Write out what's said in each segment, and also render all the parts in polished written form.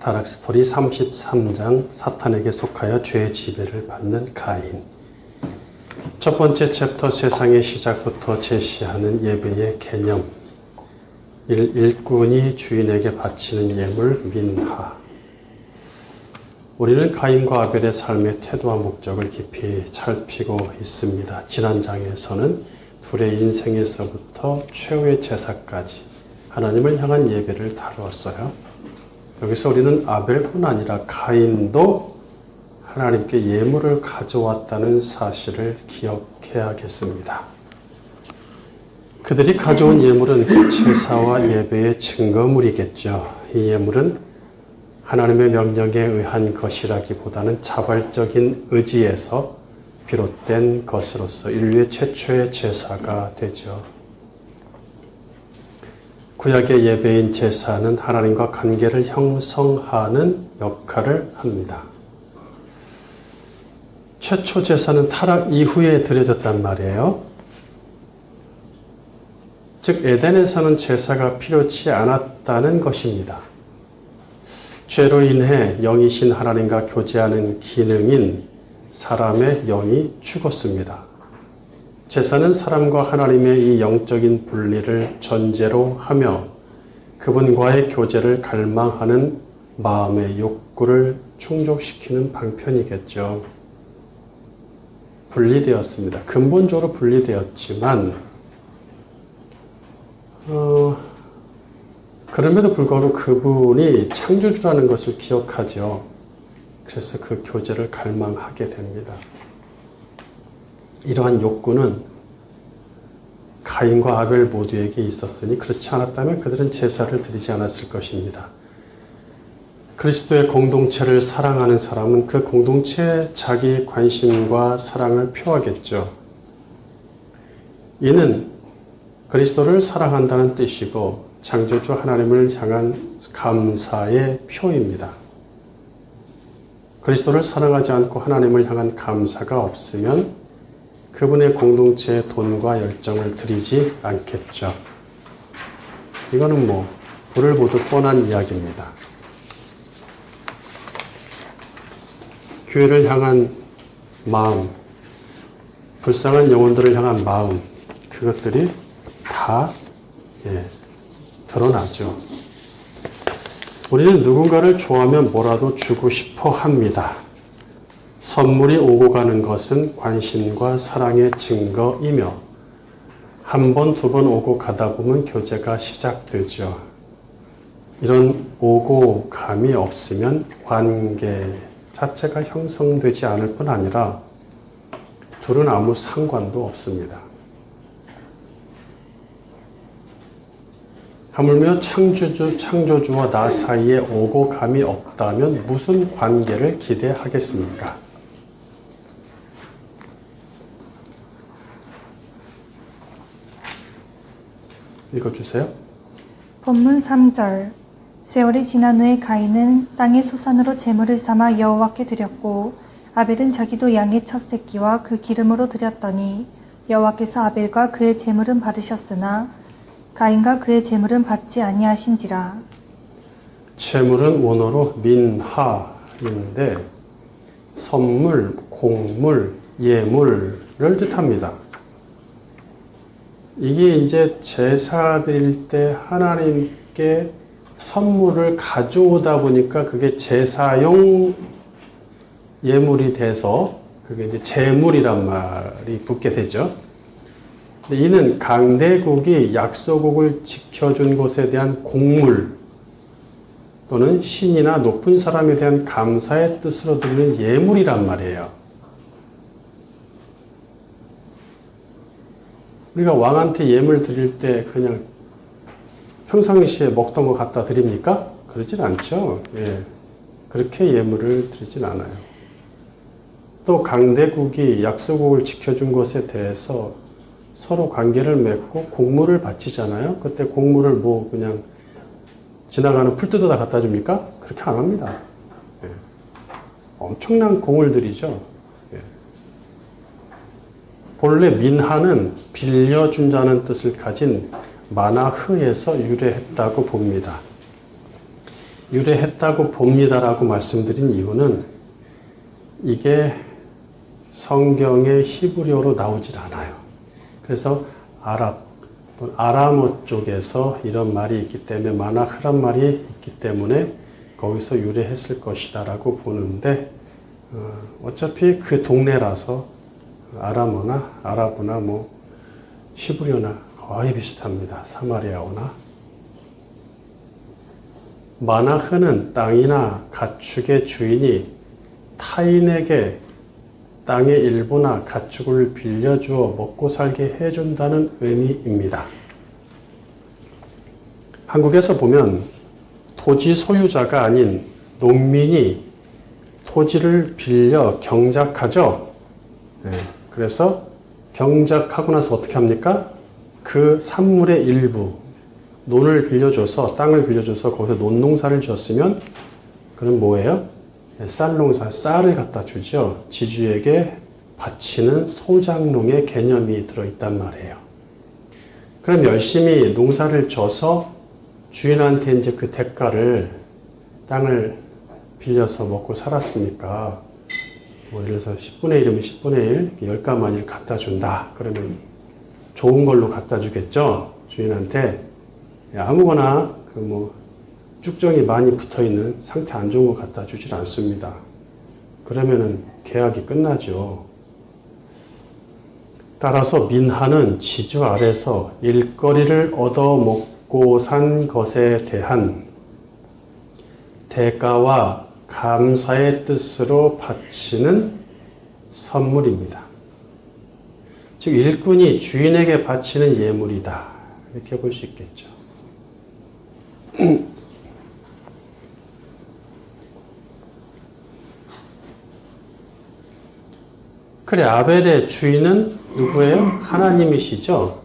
다락스토리 33장 사탄에게 속하여 죄의 지배를 받는 가인. 첫 번째 챕터 세상의 시작부터 제시하는 예배의 개념. 일꾼이 주인에게 바치는 예물 민하. 우리는 가인과 아벨의 삶의 태도와 목적을 깊이 살피고 있습니다. 지난 장에서는 둘의 인생에서부터 최후의 제사까지 하나님을 향한 예배를 다루었어요. 여기서 우리는 아벨뿐 아니라 가인도 하나님께 예물을 가져왔다는 사실을 기억해야겠습니다. 그들이 가져온 예물은 제사와 예배의 증거물이겠죠. 이 예물은 하나님의 명령에 의한 것이라기보다는 자발적인 의지에서 비롯된 것으로서 인류의 최초의 제사가 되죠. 구약의 예배인 제사는 하나님과 관계를 형성하는 역할을 합니다. 최초 제사는 타락 이후에 드려졌단 말이에요. 즉 에덴에서는 제사가 필요치 않았다는 것입니다. 죄로 인해 영이신 하나님과 교제하는 기능인 사람의 영이 죽었습니다. 제사는 사람과 하나님의 이 영적인 분리를 전제로 하며 그분과의 교제를 갈망하는 마음의 욕구를 충족시키는 방편이겠죠. 분리되었습니다. 근본적으로 분리되었지만 그럼에도 불구하고 그분이 창조주라는 것을 기억하죠. 그래서 그 교제를 갈망하게 됩니다. 이러한 욕구는 가인과 아벨 모두에게 있었으니 그렇지 않았다면 그들은 제사를 드리지 않았을 것입니다. 그리스도의 공동체를 사랑하는 사람은 그 공동체에 자기 관심과 사랑을 표하겠죠. 이는 그리스도를 사랑한다는 뜻이고 창조주 하나님을 향한 감사의 표입니다. 그리스도를 사랑하지 않고 하나님을 향한 감사가 없으면 그분의 공동체에 돈과 열정을 들이지 않겠죠. 이거는 불을 보듯 뻔한 이야기입니다. 교회를 향한 마음, 불쌍한 영혼들을 향한 마음, 그것들이 다 드러나죠. 우리는 누군가를 좋아하면 뭐라도 주고 싶어 합니다. 선물이 오고 가는 것은 관심과 사랑의 증거이며 한 번, 두 번 오고 가다 보면 교제가 시작되죠. 이런 오고 감이 없으면 관계 자체가 형성되지 않을 뿐 아니라 둘은 아무 상관도 없습니다. 하물며 창조주와 나 사이에 오고 감이 없다면 무슨 관계를 기대하겠습니까? 읽어주세요. 본문 3절. 세월이 지난 후에 가인은 땅의 소산으로 제물을 삼아 여호와께 드렸고 아벨은 자기도 양의 첫 새끼와 그 기름으로 드렸더니 여호와께서 아벨과 그의 제물은 받으셨으나 가인과 그의 제물은 받지 아니하신지라. 제물은 원어로 민하인데 선물, 공물, 예물을 뜻합니다. 이게 이제 제사 드릴 때 하나님께 선물을 가져오다 보니까 그게 제사용 예물이 돼서 그게 이제 제물이란 말이 붙게 되죠. 근데 이는 강대국이 약소국을 지켜준 것에 대한 공물 또는 신이나 높은 사람에 대한 감사의 뜻으로 드리는 예물이란 말이에요. 우리가 왕한테 예물 드릴 때 그냥 평상시에 먹던 거 갖다 드립니까? 그러진 않죠. 그렇게 예물을 드리진 않아요. 또 강대국이 약소국을 지켜준 것에 대해서 서로 관계를 맺고 공물을 바치잖아요. 그때 공물을 그냥 지나가는 풀 뜯어다 갖다 줍니까? 그렇게 안 합니다. 엄청난 공을 들이죠. 본래 민하는 빌려준다는 뜻을 가진 마나흐에서 유래했다고 봅니다. 유래했다고 봅니다라고 말씀드린 이유는 이게 성경의 히브리어로 나오질 않아요. 그래서 아람어 쪽에서 이런 말이 있기 때문에 마나흐란 말이 있기 때문에 거기서 유래했을 것이다라고 보는데 어차피 그 동네라서 아람어나 아랍어나 뭐 히브리어나 거의 비슷합니다. 사마리아어나. 마나흐는 땅이나 가축의 주인이 타인에게 땅의 일부나 가축을 빌려주어 먹고 살게 해준다는 의미입니다. 한국에서 보면 토지 소유자가 아닌 농민이 토지를 빌려 경작하죠. 그래서 경작하고 나서 어떻게 합니까? 그 산물의 일부, 논을 빌려줘서, 땅을 빌려줘서 거기서 논농사를 지었으면 그건 뭐예요? 쌀농사, 쌀을 갖다 주죠. 지주에게 바치는 소장농의 개념이 들어있단 말이에요. 그럼 열심히 농사를 져서 주인한테 이제 그 대가를 땅을 빌려서 먹고 살았으니까 뭐 예를 들어서 10분의 1이면 10분의 1, 10가마니를 갖다 준다. 그러면 좋은 걸로 갖다 주겠죠. 주인한테. 아무거나 그 뭐 쭉정이 많이 붙어있는 상태 안 좋은 거 갖다 주질 않습니다. 그러면은 계약이 끝나죠. 따라서 민하는 지주 아래서 일거리를 얻어먹고 산 것에 대한 대가와 감사의 뜻으로 바치는 선물입니다. 즉 일꾼이 주인에게 바치는 예물이다. 이렇게 볼 수 있겠죠. 그래, 아벨의 주인은 누구예요? 하나님이시죠.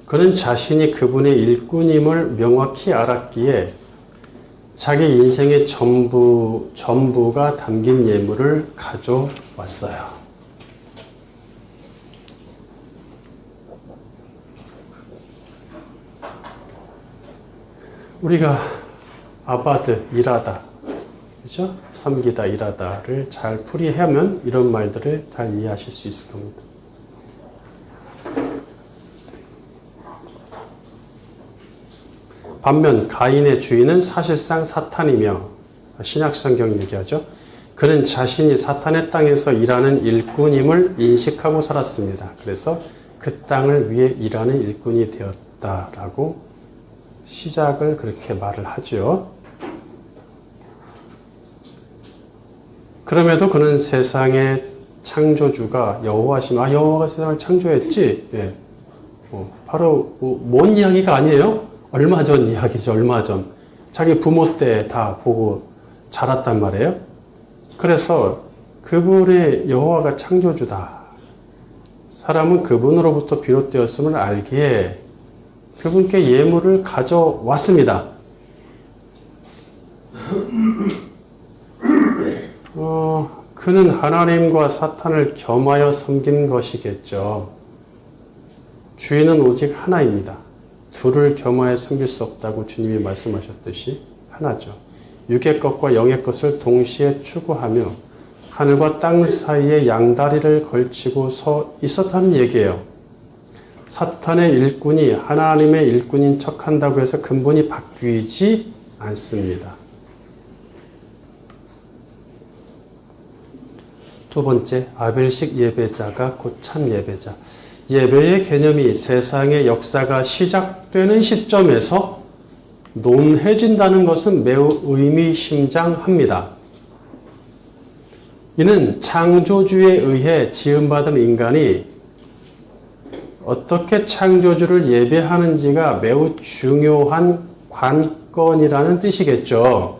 그는 자신이 그분의 일꾼임을 명확히 알았기에 자기 인생의 전부가 담긴 예물을 가져왔어요. 우리가 아바드, 일하다, 그죠? 섬기다, 일하다를 잘 풀이하면 이런 말들을 잘 이해하실 수 있을 겁니다. 반면 가인의 주인은 사실상 사탄이며 신약성경 얘기하죠. 그는 자신이 사탄의 땅에서 일하는 일꾼임을 인식하고 살았습니다. 그래서 그 땅을 위해 일하는 일꾼이 되었다라고 시작을 그렇게 말을 하죠. 그럼에도 그는 세상의 창조주가 여호와시며 여호와가 세상을 창조했지. 예. 바로 먼 이야기가 아니에요. 얼마 전 이야기죠. 얼마 전. 자기 부모 때 다 보고 자랐단 말이에요. 그래서 그분의 여호와가 창조주다. 사람은 그분으로부터 비롯되었음을 알기에 그분께 예물을 가져왔습니다. 그는 하나님과 사탄을 겸하여 섬긴 것이겠죠. 주인은 오직 하나입니다. 둘을 겸하여 섬길 수 없다고 주님이 말씀하셨듯이 하나죠. 육의 것과 영의 것을 동시에 추구하며 하늘과 땅 사이에 양다리를 걸치고 서 있었다는 얘기예요. 사탄의 일꾼이 하나님의 일꾼인 척한다고 해서 근본이 바뀌지 않습니다. 두 번째, 아벨식 예배자가 곧 참 예배자. 예배의 개념이 세상의 역사가 시작되는 시점에서 논해진다는 것은 매우 의미심장합니다. 이는 창조주에 의해 지음받은 인간이 어떻게 창조주를 예배하는지가 매우 중요한 관건이라는 뜻이겠죠.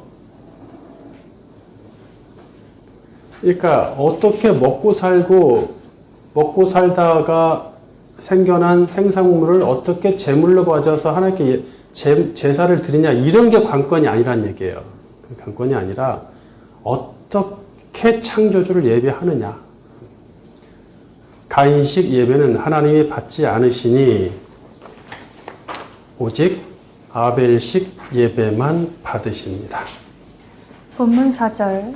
그러니까 어떻게 먹고 살다가 생겨난 생산물을 어떻게 제물로 가져서 하나님께 제사를 드리냐, 이런 게 관건이 아니란 얘기예요. 그 관건이 아니라 어떻게 창조주를 예배하느냐. 가인식 예배는 하나님이 받지 않으시니 오직 아벨식 예배만 받으십니다. 본문 4절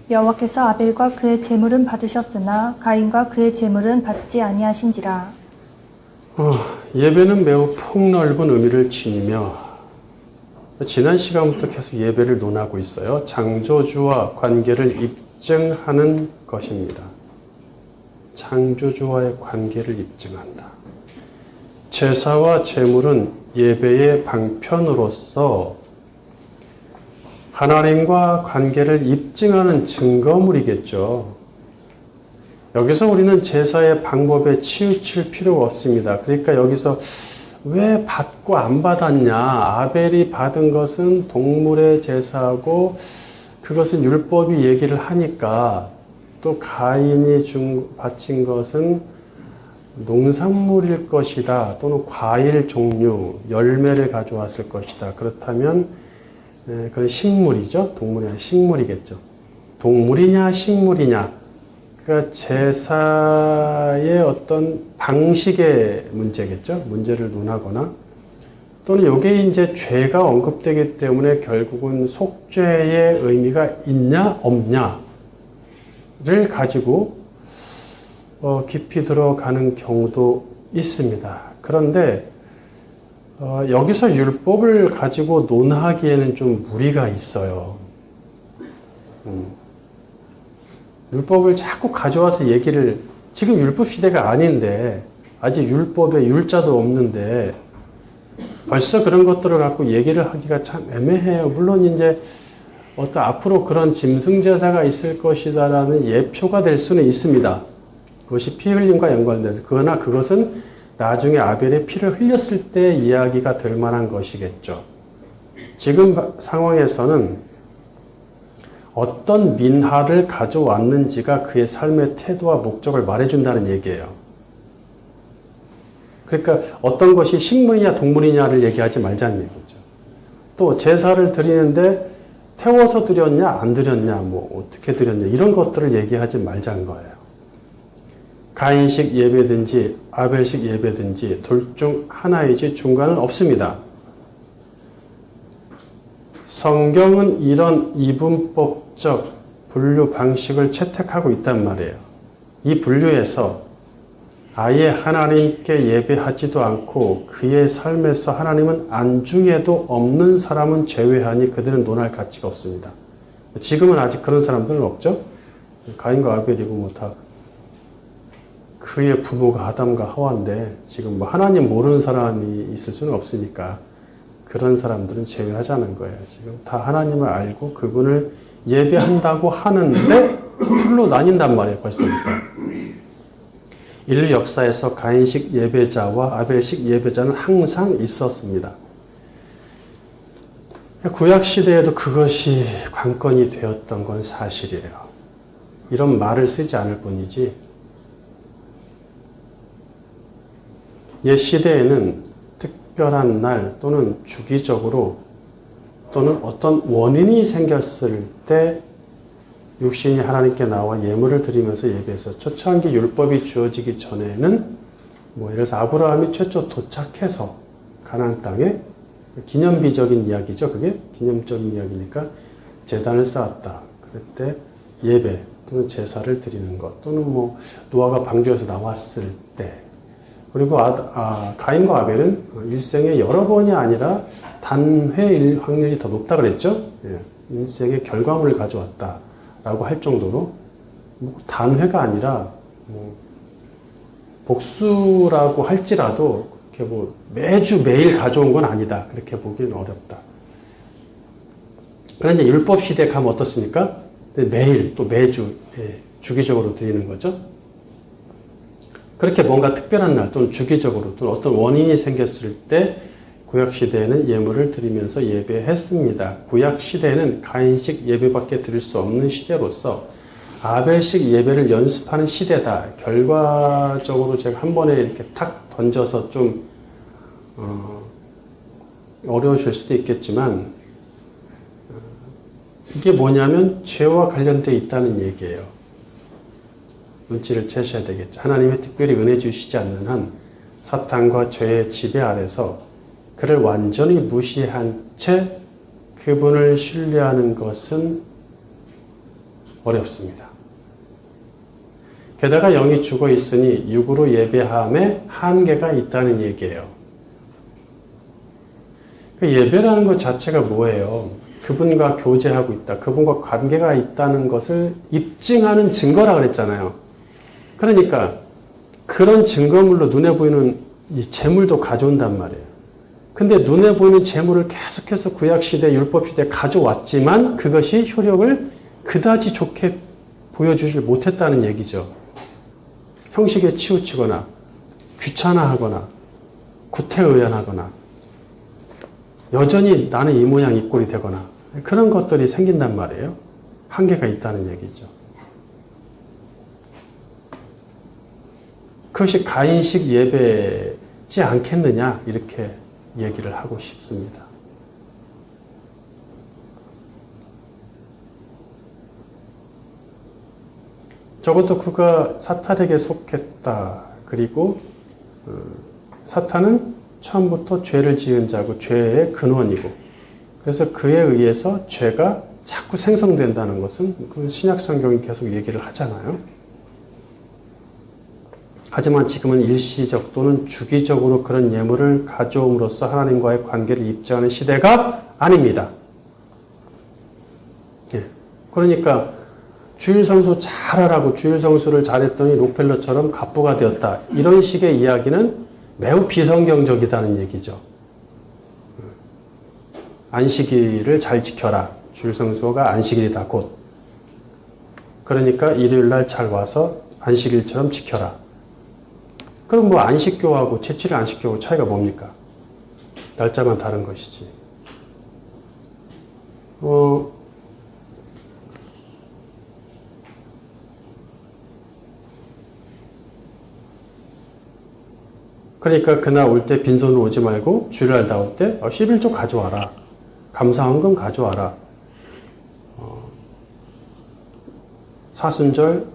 여호와께서 아벨과 그의 제물은 받으셨으나 가인과 그의 제물은 받지 아니하신지라. 예배는 매우 폭넓은 의미를 지니며 지난 시간부터 계속 예배를 논하고 있어요. 창조주와 관계를 입증하는 것입니다. 창조주와의 관계를 입증한다. 제사와 제물은 예배의 방편으로서 하나님과 관계를 입증하는 증거물이겠죠. 여기서 우리는 제사의 방법에 치우칠 필요가 없습니다. 그러니까 여기서 왜 받고 안 받았냐? 아벨이 받은 것은 동물의 제사고 그것은 율법이 얘기를 하니까 또 가인이 바친 것은 농산물일 것이다. 또는 과일 종류, 열매를 가져왔을 것이다. 그렇다면 그건 식물이죠. 동물이 아니라 식물이겠죠. 동물이냐 식물이냐. 그러니까 제사의 어떤 방식의 문제겠죠. 문제를 논하거나 또는 이게 이제 죄가 언급되기 때문에 결국은 속죄의 의미가 있냐 없냐를 가지고 깊이 들어가는 경우도 있습니다. 그런데 여기서 율법을 가지고 논하기에는 좀 무리가 있어요. 율법을 자꾸 가져와서 얘기를, 지금 율법 시대가 아닌데, 아직 율법에 율자도 없는데, 벌써 그런 것들을 갖고 얘기를 하기가 참 애매해요. 물론 이제 어떤 앞으로 그런 짐승제사가 있을 것이다라는 예표가 될 수는 있습니다. 그것이 피 흘림과 연관돼서. 그러나 그것은 나중에 아벨의 피를 흘렸을 때 이야기가 될 만한 것이겠죠. 지금 상황에서는 어떤 민화를 가져왔는지가 그의 삶의 태도와 목적을 말해준다는 얘기예요. 그러니까 어떤 것이 식물이냐 동물이냐를 얘기하지 말자는 얘기죠. 또 제사를 드리는데 태워서 드렸냐 안 드렸냐 뭐 어떻게 드렸냐 이런 것들을 얘기하지 말자는 거예요. 가인식 예배든지 아벨식 예배든지 둘 중 하나이지 중간은 없습니다. 성경은 이런 이분법적 분류 방식을 채택하고 있단 말이에요. 이 분류에서 아예 하나님께 예배하지도 않고 그의 삶에서 하나님은 안중에도 없는 사람은 제외하니 그들은 논할 가치가 없습니다. 지금은 아직 그런 사람들은 없죠. 가인과 아벨이고 뭐 다 그의 부모가 아담과 하와인데 지금 뭐 하나님 모르는 사람이 있을 수는 없으니까 그런 사람들은 제외하자는 거예요. 지금 다 하나님을 알고 그분을 예배한다고 하는데 둘로 나뉜단 말이에요. 벌써부터. 인류 역사에서 가인식 예배자와 아벨식 예배자는 항상 있었습니다. 구약시대에도 그것이 관건이 되었던 건 사실이에요. 이런 말을 쓰지 않을 뿐이지 옛 시대에는 특별한 날 또는 주기적으로 또는 어떤 원인이 생겼을 때 육신이 하나님께 나와 예물을 드리면서 예배해서 초창기 율법이 주어지기 전에는 뭐 예를 들어서 아브라함이 최초 도착해서 가나안 땅에 기념비적인 이야기죠. 그게 기념적인 이야기니까 제단을 쌓았다. 그럴 때 예배 또는 제사를 드리는 것 또는 뭐 노아가 방주에서 나왔을 때 그리고 가인과 아벨은 일생에 여러 번이 아니라 단회일 확률이 더 높다 그랬죠. 예, 일생의 결과물을 가져왔다라고 할 정도로 뭐 단회가 아니라 뭐 복수라고 할지라도 그렇게 뭐 매주 매일 가져온 건 아니다. 그렇게 보기는 어렵다. 그런데 율법 시대에 가면 어떻습니까? 매일 또 매주 주기적으로 드리는 거죠. 그렇게 뭔가 특별한 날 또는 주기적으로 또는 어떤 원인이 생겼을 때 구약시대에는 예물을 드리면서 예배했습니다. 구약시대에는 가인식 예배밖에 드릴 수 없는 시대로서 아벨식 예배를 연습하는 시대다. 결과적으로 제가 한 번에 이렇게 탁 던져서 좀 어려우실 수도 있겠지만 이게 뭐냐면 죄와 관련되어 있다는 얘기예요. 눈치를 채셔야 되겠죠. 하나님이 특별히 은혜 주시지 않는 한 사탄과 죄의 지배 아래서 그를 완전히 무시한 채 그분을 신뢰하는 것은 어렵습니다. 게다가 영이 죽어 있으니 육으로 예배함에 한계가 있다는 얘기예요. 그 예배라는 것 자체가 뭐예요? 그분과 교제하고 있다. 그분과 관계가 있다는 것을 입증하는 증거라 그랬잖아요. 그러니까 그런 증거물로 눈에 보이는 이 재물도 가져온단 말이에요. 근데 눈에 보이는 재물을 계속해서 구약시대, 율법시대에 가져왔지만 그것이 효력을 그다지 좋게 보여주질 못했다는 얘기죠. 형식에 치우치거나 귀찮아하거나 구태의연하거나 여전히 나는 이 모양 이 꼴이 되거나 그런 것들이 생긴단 말이에요. 한계가 있다는 얘기죠. 그것이 가인식 예배지 않겠느냐 이렇게 얘기를 하고 싶습니다. 적어도 그가 사탄에게 속했다. 그리고 사탄은 처음부터 죄를 지은 자고 죄의 근원이고 그래서 그에 의해서 죄가 자꾸 생성된다는 것은 그 신약성경이 계속 얘기를 하잖아요. 하지만 지금은 일시적 또는 주기적으로 그런 예물을 가져옴으로써 하나님과의 관계를 입증하는 시대가 아닙니다. 예. 그러니까 주일성수 잘하라고 주일성수를 잘했더니 록펠러처럼 갑부가 되었다. 이런 식의 이야기는 매우 비성경적이다는 얘기죠. 안식일을 잘 지켜라. 주일성수가 안식일이다 곧. 그러니까 일요일날 잘 와서 안식일처럼 지켜라. 그럼 뭐 안식교하고 제7일 안식교하고 차이가 뭡니까? 날짜만 다른 것이지. 그러니까 그날 올 때 빈손으로 오지 말고 주일날 나올 때 11조 가져와라. 감사헌금 가져와라. 사순절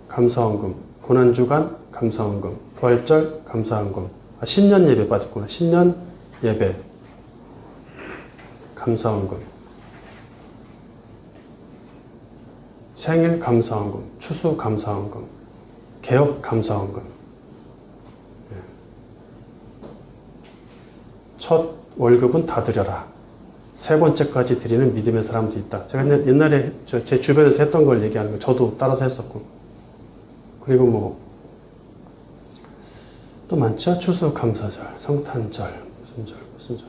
감사헌금, 고난주간 감사헌금, 부활절 감사헌금, 신년 예배 빠졌구나. 신년 예배 감사헌금, 생일 감사헌금, 추수 감사헌금, 개업 감사헌금. 첫 월급은 다 드려라. 세 번째까지 드리는 믿음의 사람도 있다. 제가 옛날에 제 주변에서 했던 걸 얘기하는 거 저도 따라서 했었고. 그리고 또 많죠. 추수감사절, 성탄절, 무슨 절.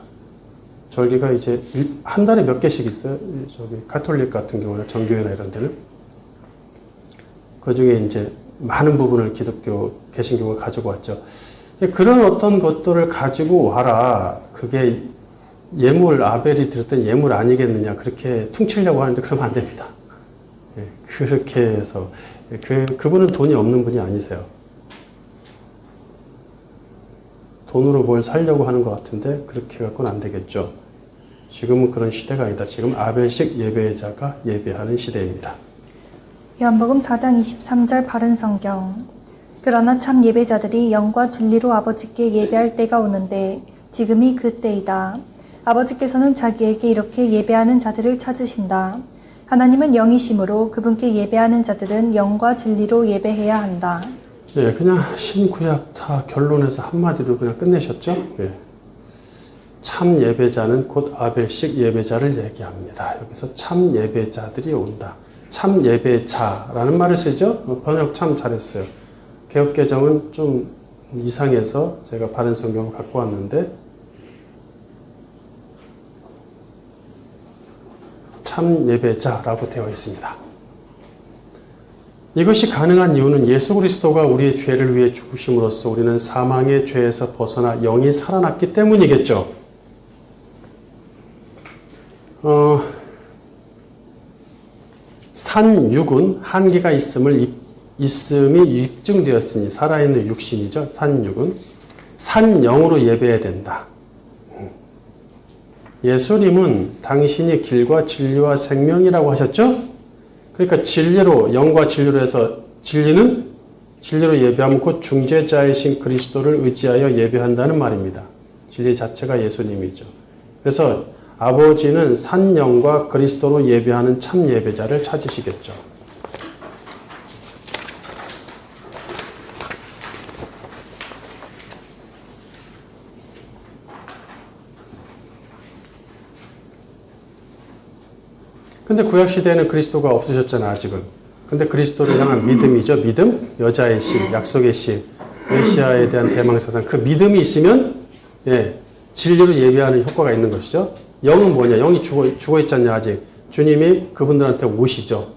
절기가 이제 한 달에 몇 개씩 있어요. 저기 가톨릭 같은 경우는 정교회나 이런 데는. 그 중에 이제 많은 부분을 기독교, 개신교가 가지고 왔죠. 그런 어떤 것들을 가지고 와라. 그게 예물, 아벨이 드렸던 예물 아니겠느냐. 그렇게 퉁치려고 하는데 그러면 안 됩니다. 그렇게 해서. 그분은 돈이 없는 분이 아니세요. 돈으로 뭘 살려고 하는 것 같은데 그렇게 갖고는 안 되겠죠. 지금은 그런 시대가 아니다. 지금 아벨식 예배자가 예배하는 시대입니다. 요한복음 4장 23절 바른 성경. 그러나 참 예배자들이 영과 진리로 아버지께 예배할 때가 오는데 지금이 그 때이다. 아버지께서는 자기에게 이렇게 예배하는 자들을 찾으신다. 하나님은 영이시므로 그분께 예배하는 자들은 영과 진리로 예배해야 한다. 네, 그냥 신구약 다 결론에서 한마디로 그냥 끝내셨죠? 네. 참 예배자는 곧 아벨식 예배자를 얘기합니다. 여기서 참 예배자들이 온다. 참 예배자라는 말을 쓰죠? 번역 참 잘했어요. 개역개정은 좀 이상해서 제가 바른 성경을 갖고 왔는데 참 예배자라고 되어 있습니다. 이것이 가능한 이유는 예수 그리스도가 우리의 죄를 위해 죽으심으로써 우리는 사망의 죄에서 벗어나 영이 살아났기 때문이겠죠. 산육은 한계가 있음이 입증되었으니 살아있는 육신이죠. 산육은 산영으로 예배해야 된다. 예수님은 당신이 길과 진리와 생명이라고 하셨죠? 그러니까 진리로, 영과 진리로 해서 진리는 진리로 예배하면 곧 중재자이신 그리스도를 의지하여 예배한다는 말입니다. 진리 자체가 예수님이죠. 그래서 아버지는 산 영과 그리스도로 예배하는 참 예배자를 찾으시겠죠. 근데 구약시대에는 그리스도가 없으셨잖아, 아직은. 근데 그리스도를 향한 믿음이죠. 믿음, 여자의 씨, 약속의 씨, 메시아에 대한 대망사상. 그 믿음이 있으면 진리로 예배하는 효과가 있는 것이죠. 영은 뭐냐? 영이 죽어 있지 않냐, 아직. 주님이 그분들한테 오시죠.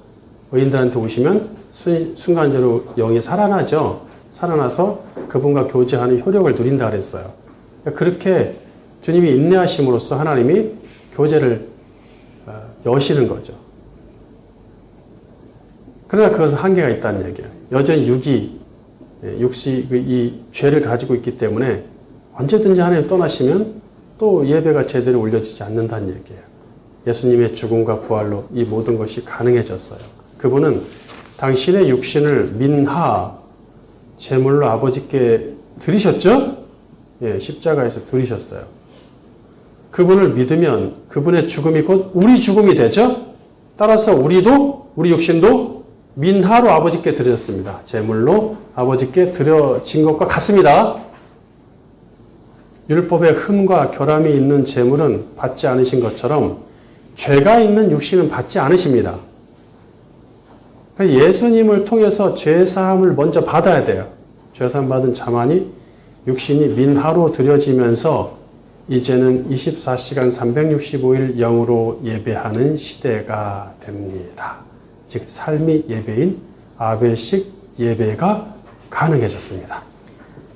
의인들한테 오시면 순간적으로 영이 살아나죠. 살아나서 그분과 교제하는 효력을 누린다 그랬어요. 그렇게 주님이 인내하심으로써 하나님이 교제를 여시는 거죠. 그러나 그것은 한계가 있다는 얘기예요. 여전히 육시, 이 죄를 가지고 있기 때문에 언제든지 하나님 떠나시면 또 예배가 제대로 올려지지 않는다는 얘기예요. 예수님의 죽음과 부활로 이 모든 것이 가능해졌어요. 그분은 당신의 육신을 민하, 제물로 아버지께 드리셨죠? 십자가에서 드리셨어요. 그분을 믿으면 그분의 죽음이 곧 우리 죽음이 되죠? 따라서 우리 육신도 민하로 아버지께 드렸습니다. 제물로 아버지께 드려진 것과 같습니다. 율법의 흠과 결함이 있는 제물은 받지 않으신 것처럼 죄가 있는 육신은 받지 않으십니다. 예수님을 통해서 죄사함을 먼저 받아야 돼요. 죄사함 받은 자만이 육신이 민하로 드려지면서 이제는 24시간 365일 영으로 예배하는 시대가 됩니다. 즉 삶이 예배인 아벨식 예배가 가능해졌습니다.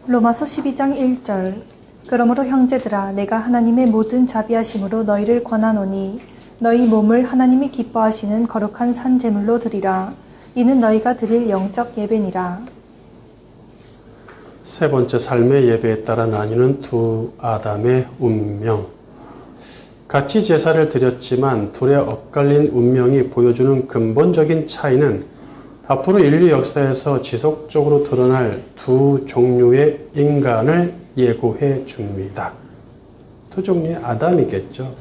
로마서 12장 1절. 그러므로 형제들아 내가 하나님의 모든 자비하심으로 너희를 권하노니 너희 몸을 하나님이 기뻐하시는 거룩한 산 제물로 드리라. 이는 너희가 드릴 영적 예배니라. 세 번째, 삶의 예배에 따라 나뉘는 두 아담의 운명. 같이 제사를 드렸지만 둘의 엇갈린 운명이 보여주는 근본적인 차이는 앞으로 인류 역사에서 지속적으로 드러날 두 종류의 인간을 예고해 줍니다. 두 종류의 아담이겠죠.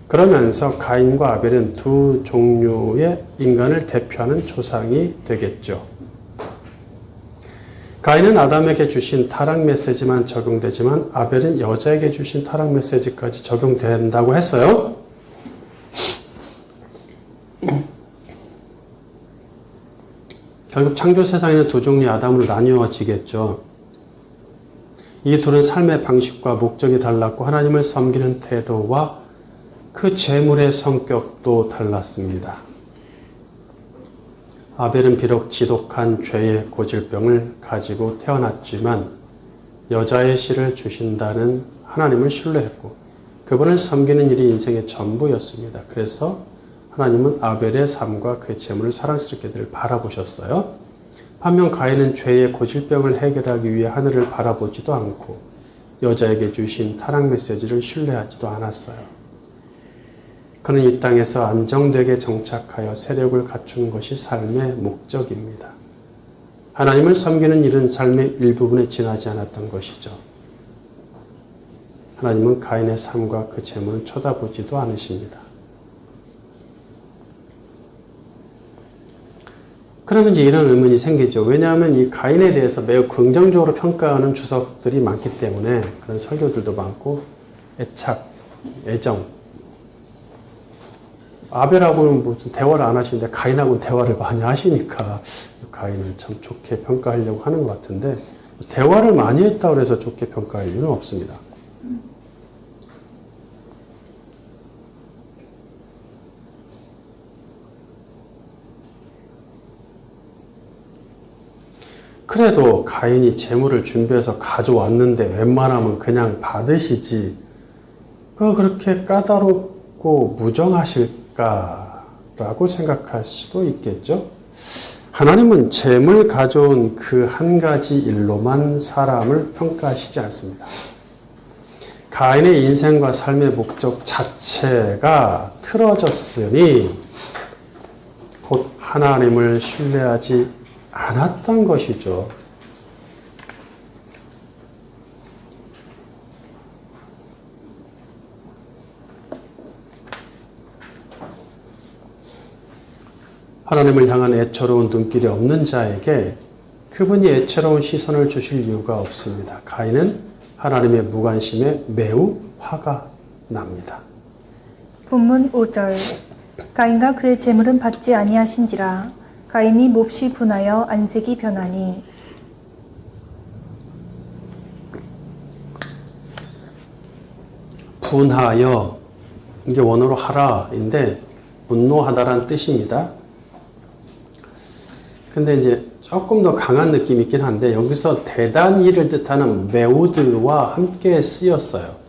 그러면서 가인과 아벨은 두 종류의 인간을 대표하는 조상이 되겠죠. 가인은 아담에게 주신 타락 메시지만 적용되지만 아벨은 여자에게 주신 타락 메시지까지 적용된다고 했어요. 결국 창조 세상에는 두 종류의 아담으로 나뉘어지겠죠. 이 둘은 삶의 방식과 목적이 달랐고 하나님을 섬기는 태도와 그 재물의 성격도 달랐습니다. 아벨은 비록 지독한 죄의 고질병을 가지고 태어났지만 여자의 씨를 주신다는 하나님을 신뢰했고 그분을 섬기는 일이 인생의 전부였습니다. 그래서 하나님은 아벨의 삶과 그의 재물을 사랑스럽게 늘 바라보셨어요. 반면 가인은 죄의 고질병을 해결하기 위해 하늘을 바라보지도 않고 여자에게 주신 타락 메시지를 신뢰하지도 않았어요. 그는 이 땅에서 안정되게 정착하여 세력을 갖추는 것이 삶의 목적입니다. 하나님을 섬기는 일은 삶의 일부분에 지나지 않았던 것이죠. 하나님은 가인의 삶과 그 재물을 쳐다보지도 않으십니다. 그러면 이제 이런 의문이 생기죠. 왜냐하면 이 가인에 대해서 매우 긍정적으로 평가하는 주석들이 많기 때문에 그런 설교들도 많고 애착, 애정. 아벨하고는 무슨 대화를 안 하시는데 가인하고는 대화를 많이 하시니까 가인을 참 좋게 평가하려고 하는 것 같은데 대화를 많이 했다고 해서 좋게 평가할 이유는 없습니다. 그래도 가인이 재물을 준비해서 가져왔는데 웬만하면 그냥 받으시지 그렇게 까다롭고 무정하실까라고 생각할 수도 있겠죠. 하나님은 재물 가져온 그 한 가지 일로만 사람을 평가하시지 않습니다. 가인의 인생과 삶의 목적 자체가 틀어졌으니 곧 하나님을 신뢰하지 않았던 것이죠. 하나님을 향한 애처로운 눈길이 없는 자에게 그분이 애처로운 시선을 주실 이유가 없습니다. 가인은 하나님의 무관심에 매우 화가 납니다. 본문 5절 가인과 그의 재물은 받지 아니하신지라 가인이 몹시 분하여 안색이 변하니. 분하여, 이게 원어로 하라인데 분노하다란 뜻입니다. 근데 이제 조금 더 강한 느낌이 있긴 한데 여기서 대단히를 뜻하는 매우드와 함께 쓰였어요.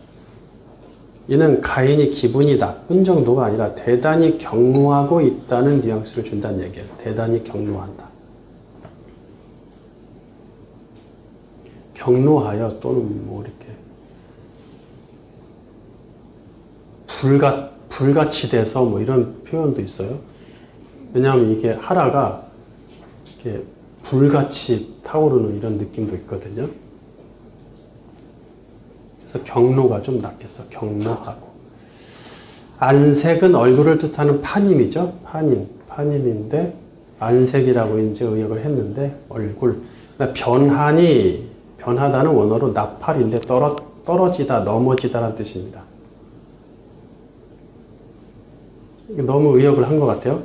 이는 가인이 기분이 나쁜 정도가 아니라 대단히 경노하고 있다는 뉘앙스를 준다는 얘기예요. 대단히 경노한다. 경노하여 또는 뭐 이렇게 불같이 돼서 뭐 이런 표현도 있어요. 왜냐하면 이게 하라가 이렇게 불같이 타오르는 이런 느낌도 있거든요. 그래서 경노가 좀 낫겠어. 경노하고. 안색은 얼굴을 뜻하는 파님이죠. 파님인데 안색이라고 이제 의역을 했는데 얼굴. 변하다는 원어로 나팔인데 떨어지다, 넘어지다라는 뜻입니다. 너무 의역을 한 것 같아요.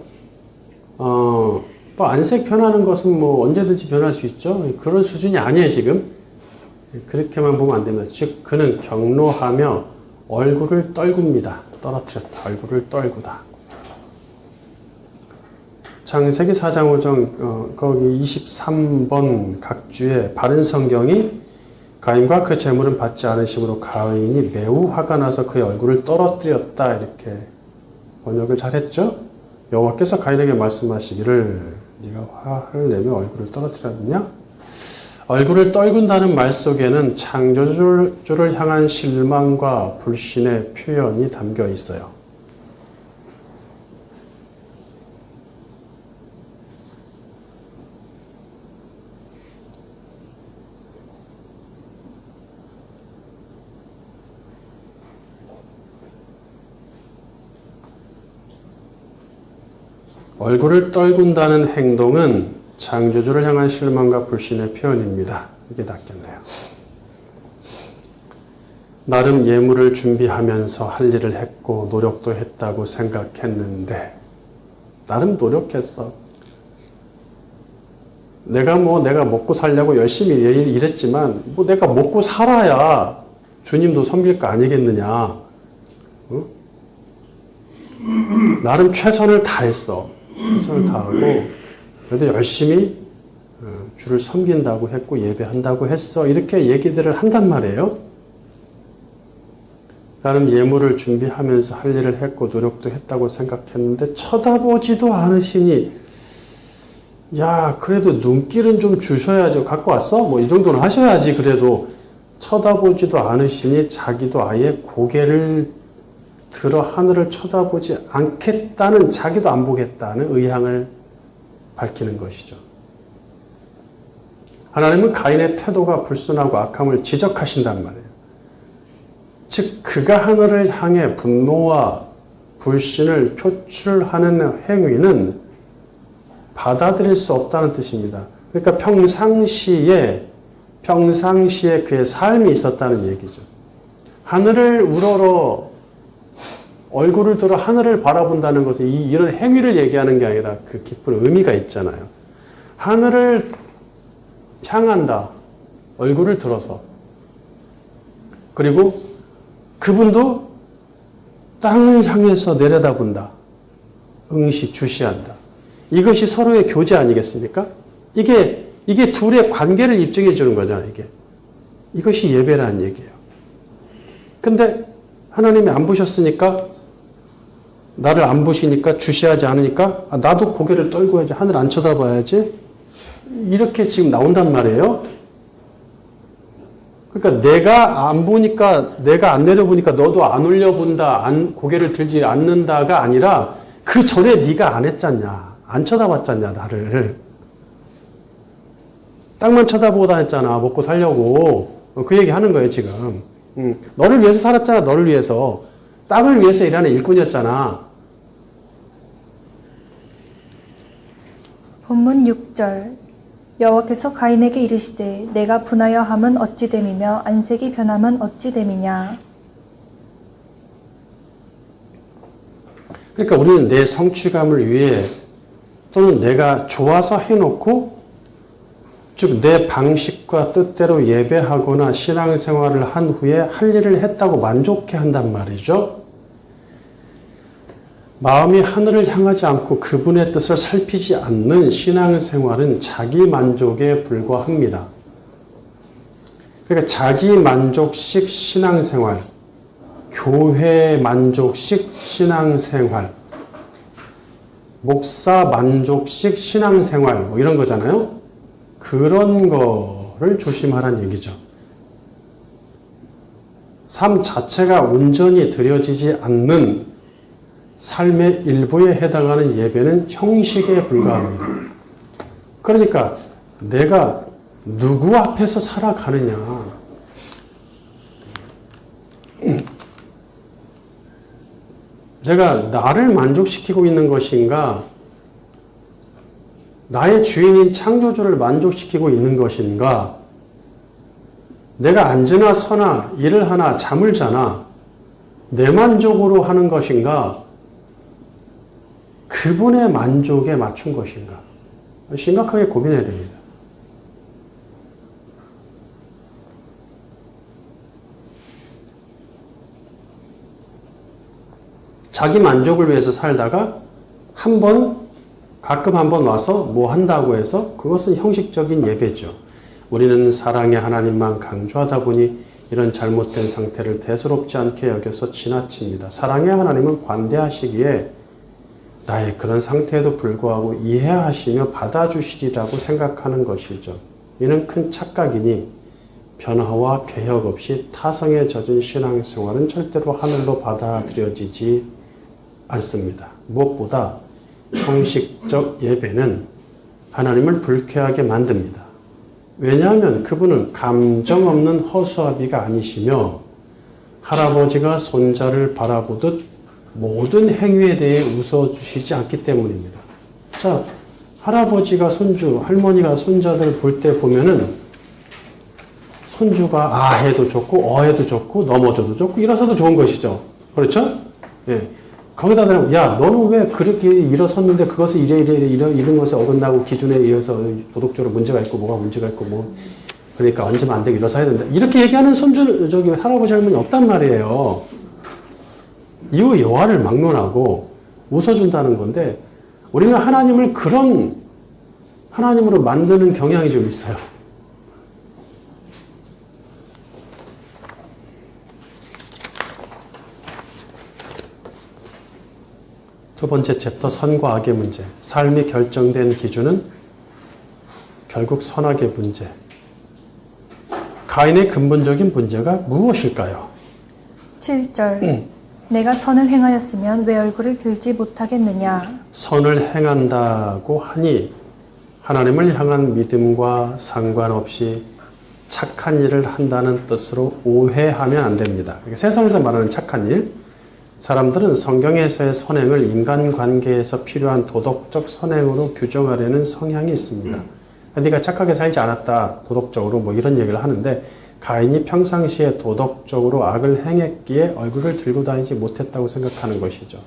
뭐 안색 변하는 것은 뭐 언제든지 변할 수 있죠. 그런 수준이 아니에요, 지금. 그렇게만 보면 안 됩니다. 즉, 그는 경노하며 얼굴을 떨굽니다. 떨어뜨렸다. 얼굴을 떨구다. 창세기 4장 5장, 거기 23번 각주에 바른 성경이 가인과 그 재물은 받지 않으심으로 가인이 매우 화가 나서 그의 얼굴을 떨어뜨렸다. 이렇게 번역을 잘했죠? 여호와께서 가인에게 말씀하시기를 네가 화를 내며 얼굴을 떨어뜨렸느냐? 얼굴을 떨군다는 말 속에는 창조주를 향한 실망과 불신의 표현이 담겨 있어요. 얼굴을 떨군다는 행동은 창조주를 향한 실망과 불신의 표현입니다. 이게 낫겠네요. 나름 예물을 준비하면서 할 일을 했고 노력도 했다고 생각했는데 나름 노력했어. 내가 먹고 살려고 열심히 일했지만 뭐 내가 먹고 살아야 주님도 섬길 거 아니겠느냐. 응? 나름 최선을 다했어. 최선을 다하고 그래도 열심히 주를 섬긴다고 했고 예배한다고 했어. 이렇게 얘기들을 한단 말이에요. 나는 예물을 준비하면서 할 일을 했고 노력도 했다고 생각했는데 쳐다보지도 않으시니 야 그래도 눈길은 좀 주셔야죠. 갖고 왔어? 뭐 이 정도는 하셔야지. 그래도 쳐다보지도 않으시니 자기도 아예 고개를 들어 하늘을 쳐다보지 않겠다는 자기도 안 보겠다는 의향을 밝히는 것이죠. 하나님은 가인의 태도가 불순하고 악함을 지적하신단 말이에요. 즉 그가 하늘을 향해 분노와 불신을 표출하는 행위는 받아들일 수 없다는 뜻입니다. 그러니까 평상시에 그의 삶이 있었다는 얘기죠. 하늘을 우러러 얼굴을 들어 하늘을 바라본다는 것은 이런 행위를 얘기하는 게 아니라 그 깊은 의미가 있잖아요. 하늘을 향한다. 얼굴을 들어서. 그리고 그분도 땅을 향해서 내려다본다. 응시, 주시한다. 이것이 서로의 교제 아니겠습니까? 이게 둘의 관계를 입증해 주는 거잖아요, 이게. 이것이 예배라는 얘기예요. 근데 하나님이 안 보셨으니까 나를 안 보시니까 주시하지 않으니까 나도 고개를 떨궈야지. 하늘 안 쳐다봐야지. 이렇게 지금 나온단 말이에요. 그러니까 내가 안 보니까 내가 안 내려보니까 너도 안 올려본다. 고개를 들지 않는다가 아니라 그 전에 네가 안 했잖냐. 안 쳐다봤잖냐 나를. 땅만 쳐다보고 다녔잖아. 먹고 살려고. 그 얘기 하는 거예요 지금. 너를 위해서 살았잖아. 너를 위해서. 땅을 위해서 일하는 일꾼이었잖아. 본문 6절 여호와께서 가인에게 이르시되 내가 분하여 함은 어찌 됨이며 안색이 변함은 어찌 됨이냐. 그러니까 우리는 내 성취감을 위해 또는 내가 좋아서 해놓고 즉 내 방식과 뜻대로 예배하거나 신앙생활을 한 후에 할 일을 했다고 만족해 한단 말이죠. 마음이 하늘을 향하지 않고 그분의 뜻을 살피지 않는 신앙생활은 자기 만족에 불과합니다. 그러니까 자기 만족식 신앙생활, 교회 만족식 신앙생활, 목사 만족식 신앙생활 뭐 이런 거잖아요. 그런 거를 조심하라는 얘기죠. 삶 자체가 온전히 드려지지 않는 삶의 일부에 해당하는 예배는 형식에 불과합니다. 그러니까 내가 누구 앞에서 살아가느냐, 내가 나를 만족시키고 있는 것인가, 나의 주인인 창조주를 만족시키고 있는 것인가, 내가 앉으나 서나 일을 하나 잠을 자나 내 만족으로 하는 것인가, 그분의 만족에 맞춘 것인가, 심각하게 고민해야 됩니다. 자기 만족을 위해서 살다가 가끔 한 번 와서 뭐 한다고 해서 그것은 형식적인 예배죠. 우리는 사랑의 하나님만 강조하다 보니 이런 잘못된 상태를 대수롭지 않게 여겨서 지나칩니다. 사랑의 하나님은 관대하시기에 나의 그런 상태에도 불구하고 이해하시며 받아주시리라고 생각하는 것이죠. 이는 큰 착각이니 변화와 개혁 없이 타성에 젖은 신앙생활은 절대로 하늘로 받아들여지지 않습니다. 무엇보다 형식적 예배는 하나님을 불쾌하게 만듭니다. 왜냐하면 그분은 감정 없는 허수아비가 아니시며 할아버지가 손자를 바라보듯 모든 행위에 대해 웃어주시지 않기 때문입니다. 자, 할아버지가 손주, 할머니가 손자들을 볼 때 보면은 손주가 아 해도 좋고 어 해도 좋고 넘어져도 좋고 일어서도 좋은 것이죠. 그렇죠? 예. 거기다 대면 야 너는 왜 그렇게 일어섰는데 그것을 이런 것에 어긋나고 기준에 의해서 도덕적으로 문제가 있고 뭐가 문제가 있고 뭐 그러니까 얹으면 안 되고 일어서야 된다. 이렇게 얘기하는 할아버지 할머니 없단 말이에요. 이후 여호와를 막론하고 웃어준다는 건데 우리는 하나님을 그런 하나님으로 만드는 경향이 좀 있어요. 두 번째 챕터 선과 악의 문제. 삶이 결정된 기준은 결국 선악의 문제. 가인의 근본적인 문제가 무엇일까요? 7절 내가 선을 행하였으면 왜 얼굴을 들지 못하겠느냐. 선을 행한다고 하니 하나님을 향한 믿음과 상관없이 착한 일을 한다는 뜻으로 오해하면 안 됩니다. 세상에서 말하는 착한 일, 사람들은 성경에서의 선행을 인간관계에서 필요한 도덕적 선행으로 규정하려는 성향이 있습니다. 네가 착하게 살지 않았다, 도덕적으로 뭐 이런 얘기를 하는데 가인이 평상시에 도덕적으로 악을 행했기에 얼굴을 들고 다니지 못했다고 생각하는 것이죠.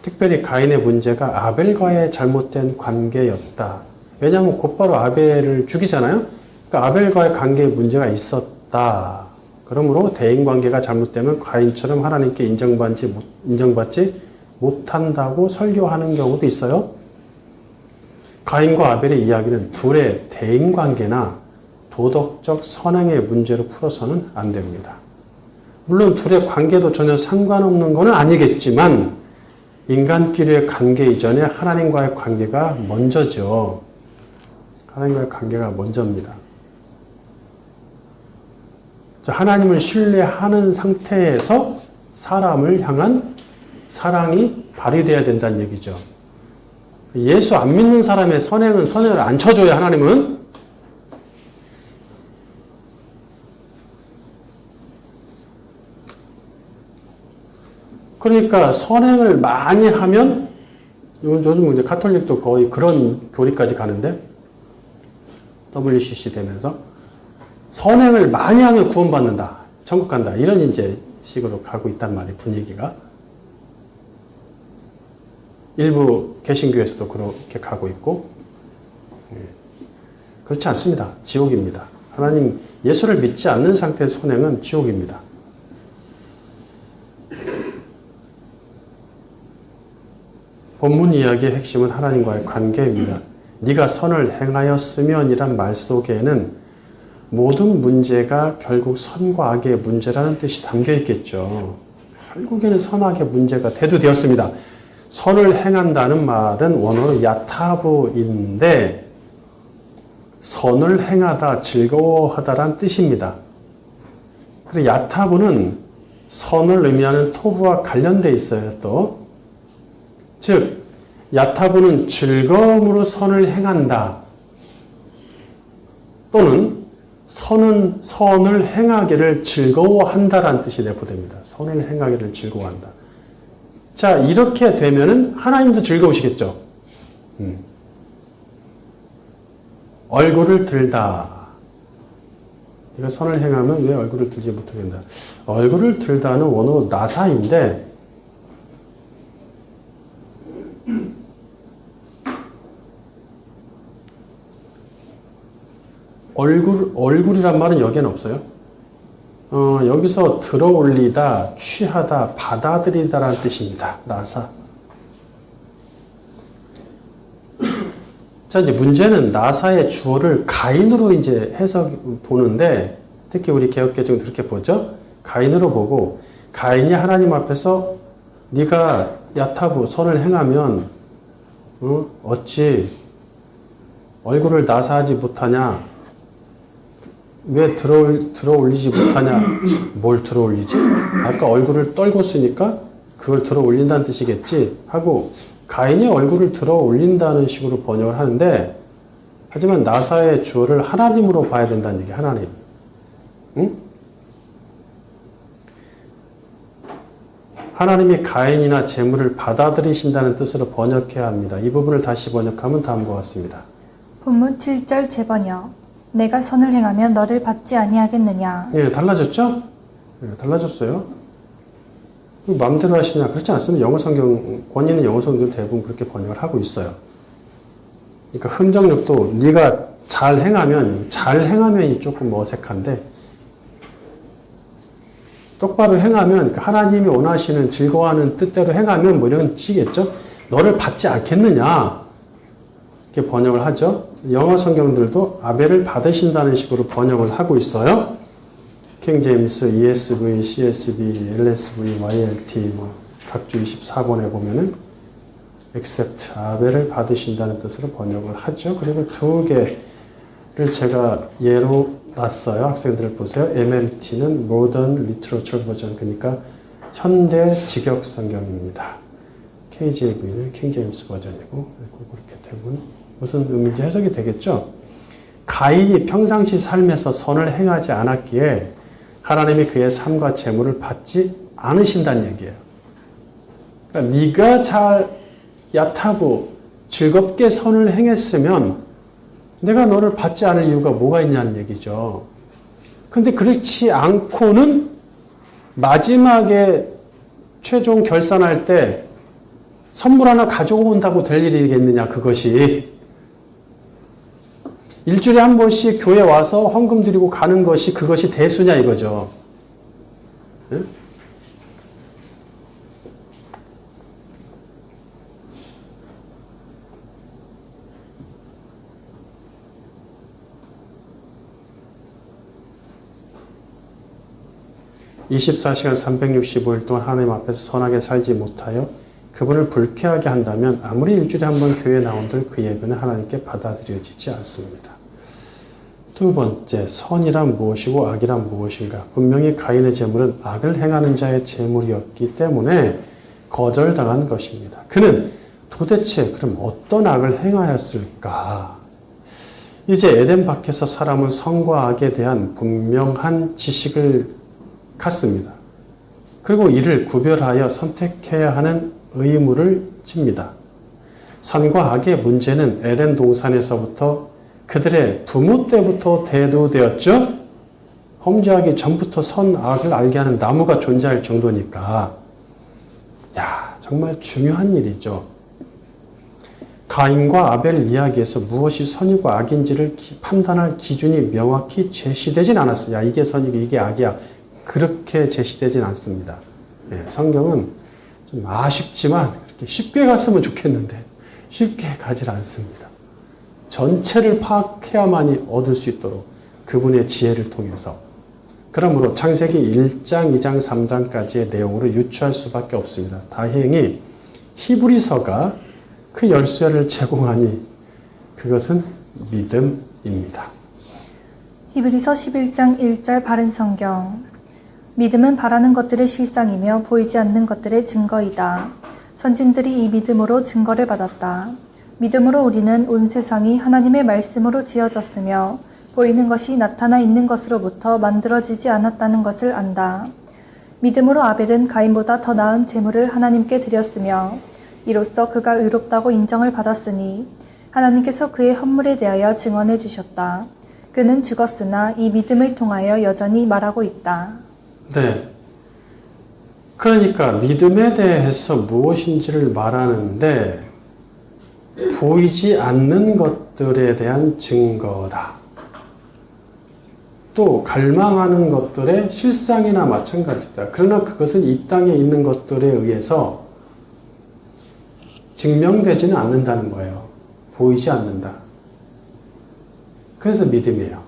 특별히 가인의 문제가 아벨과의 잘못된 관계였다. 왜냐하면 곧바로 아벨을 죽이잖아요. 그러니까 아벨과의 관계에 문제가 있었다. 그러므로 대인관계가 잘못되면 가인처럼 하나님께 인정받지 못한다고 설교하는 경우도 있어요. 가인과 아벨의 이야기는 둘의 대인관계나 도덕적 선행의 문제로 풀어서는 안 됩니다. 물론 둘의 관계도 전혀 상관없는 것은 아니겠지만 인간끼리의 관계 이전에 하나님과의 관계가 먼저죠. 하나님과의 관계가 먼저입니다. 하나님을 신뢰하는 상태에서 사람을 향한 사랑이 발휘되어야 된다는 얘기죠. 예수 안 믿는 사람의 선행은 선행을 안 쳐줘요, 하나님은. 그러니까 선행을 많이 하면 요즘 이제 가톨릭도 거의 그런 교리까지 가는데, WCC 되면서 선행을 많이 하면 구원받는다, 천국 간다, 이런 이제 식으로 가고 있단 말이에요, 분위기가. 일부 개신교에서도 그렇게 가고 있고. 그렇지 않습니다. 지옥입니다. 하나님, 예수를 믿지 않는 상태에서 선행은 지옥입니다. 본문 이야기의 핵심은 하나님과의 관계입니다. 네가 선을 행하였으면 이란 말 속에는 모든 문제가 결국 선과 악의 문제라는 뜻이 담겨 있겠죠. 결국에는 선악의 문제가 대두되었습니다. 선을 행한다는 말은 원어로 야타브인데 선을 행하다, 즐거워하다란 뜻입니다. 그리고 야타브는 선을 의미하는 토부와 관련되어 있어요. 또 즉 야타브는 즐거움으로 선을 행한다, 또는 선을 행하기를 즐거워한다라는 뜻이 내포됩니다. 선을 행하기를 즐거워한다. 자, 이렇게 되면은 하나님도 즐거우시겠죠. 얼굴을 들다. 네가 선을 행하면 왜 얼굴을 들지 못하겠나? 얼굴을 들다는 원어 나사인데, 얼굴이란 말은 여기에는 없어요. 여기서 들어올리다, 취하다, 받아들이다라는 뜻입니다. 나사. 자, 이제 문제는 나사의 주어를 가인으로 이제 해석 보는데, 특히 우리 개역개정은 그렇게 보죠. 가인으로 보고, 가인이 하나님 앞에서 네가 야타부, 선을 행하면 어찌 얼굴을 나사하지 못하냐? 왜 들어올리지 못하냐? 뭘 들어올리지? 아까 얼굴을 떨고 쓰니까 그걸 들어올린다는 뜻이겠지? 하고 가인이 얼굴을 들어올린다는 식으로 번역을 하는데, 하지만 나사의 주어를 하나님으로 봐야 된다는 얘기야. 하나님. 응? 하나님이 가인이나 재물을 받아들이신다는 뜻으로 번역해야 합니다. 이 부분을 다시 번역하면 다음과 같습니다. 본문 7절 재번역. 내가 선을 행하면 너를 받지 아니하겠느냐. 예, 달라졌죠? 예, 달라졌어요. 마음대로 하시냐? 그렇지 않습니다. 영어 성경, 권위 있는 영어 성경 대부분 그렇게 번역을 하고 있어요. 그러니까 흥정력도 네가 잘 행하면이 조금 어색한데, 똑바로 행하면, 그러니까 하나님이 원하시는 즐거워하는 뜻대로 행하면 뭐 이런 뜻이겠죠? 너를 받지 않겠느냐? 이렇게 번역을 하죠. 영어 성경들도 아벨을 받으신다는 식으로 번역을 하고 있어요. 킹 제임스, ESV, CSB, LSV, YLT, 각주 24권에 보면은 except 아벨을 받으신다는 뜻으로 번역을 하죠. 그리고 두 개를 제가 예로 놨어요. 학생들 보세요. MLT는 Modern Literature Version, 그러니까 현대 직역 성경입니다. KJV는 킹 제임스 버전이고, 그렇게 되면 무슨 의미인지 해석이 되겠죠? 가인이 평상시 삶에서 선을 행하지 않았기에 하나님이 그의 삶과 재물을 받지 않으신다는 얘기예요. 그러니까 네가 잘 야타고 즐겁게 선을 행했으면 내가 너를 받지 않을 이유가 뭐가 있냐는 얘기죠. 근데 그렇지 않고는 마지막에 최종 결산할 때 선물 하나 가지고 온다고 될 일이겠느냐, 그것이. 일주일에 한 번씩 교회 와서 헌금 드리고 가는 것이 그것이 대수냐 이거죠. 네? (24시간 365일) 동안 하나님 앞에서 선하게 살지 못하여 그분을 불쾌하게 한다면 아무리 일주일에 한 번 교회에 나온들 그 예배는 하나님께 받아들여지지 않습니다. 두 번째, 선이란 무엇이고 악이란 무엇인가? 분명히 가인의 재물은 악을 행하는 자의 재물이었기 때문에 거절당한 것입니다. 그는 도대체 그럼 어떤 악을 행하였을까? 이제 에덴 밖에서 사람은 선과 악에 대한 분명한 지식을 갖습니다. 그리고 이를 구별하여 선택해야 하는 의무를 집니다. 선과 악의 문제는 에덴 동산에서부터 그들의 부모 때부터 대두되었죠. 범죄하기 전부터 선악을 알게 하는 나무가 존재할 정도니까 야, 정말 중요한 일이죠. 가인과 아벨 이야기에서 무엇이 선이고 악인지를 판단할 기준이 명확히 제시되진 않았어요. 야, 이게 선이고 이게 악이야. 그렇게 제시되진 않습니다. 예, 성경은 좀 아쉽지만 그렇게 쉽게 갔으면 좋겠는데 쉽게 가질 않습니다. 전체를 파악해야만이 얻을 수 있도록 그분의 지혜를 통해서. 그러므로 창세기 1장, 2장, 3장까지의 내용으로 유추할 수밖에 없습니다. 다행히 히브리서가 그 열쇠를 제공하니 그것은 믿음입니다. 히브리서 11장 1절 바른 성경. 믿음은 바라는 것들의 실상이며 보이지 않는 것들의 증거이다. 선진들이 이 믿음으로 증거를 받았다. 믿음으로 우리는 온 세상이 하나님의 말씀으로 지어졌으며 보이는 것이 나타나 있는 것으로부터 만들어지지 않았다는 것을 안다. 믿음으로 아벨은 가인보다 더 나은 제물을 하나님께 드렸으며 이로써 그가 의롭다고 인정을 받았으니 하나님께서 그의 헌물에 대하여 증언해 주셨다. 그는 죽었으나 이 믿음을 통하여 여전히 말하고 있다. 네. 그러니까 믿음에 대해서 무엇인지를 말하는데 보이지 않는 것들에 대한 증거다. 또 갈망하는 것들의 실상이나 마찬가지다. 그러나 그것은 이 땅에 있는 것들에 의해서 증명되지는 않는다는 거예요. 보이지 않는다. 그래서 믿음이에요.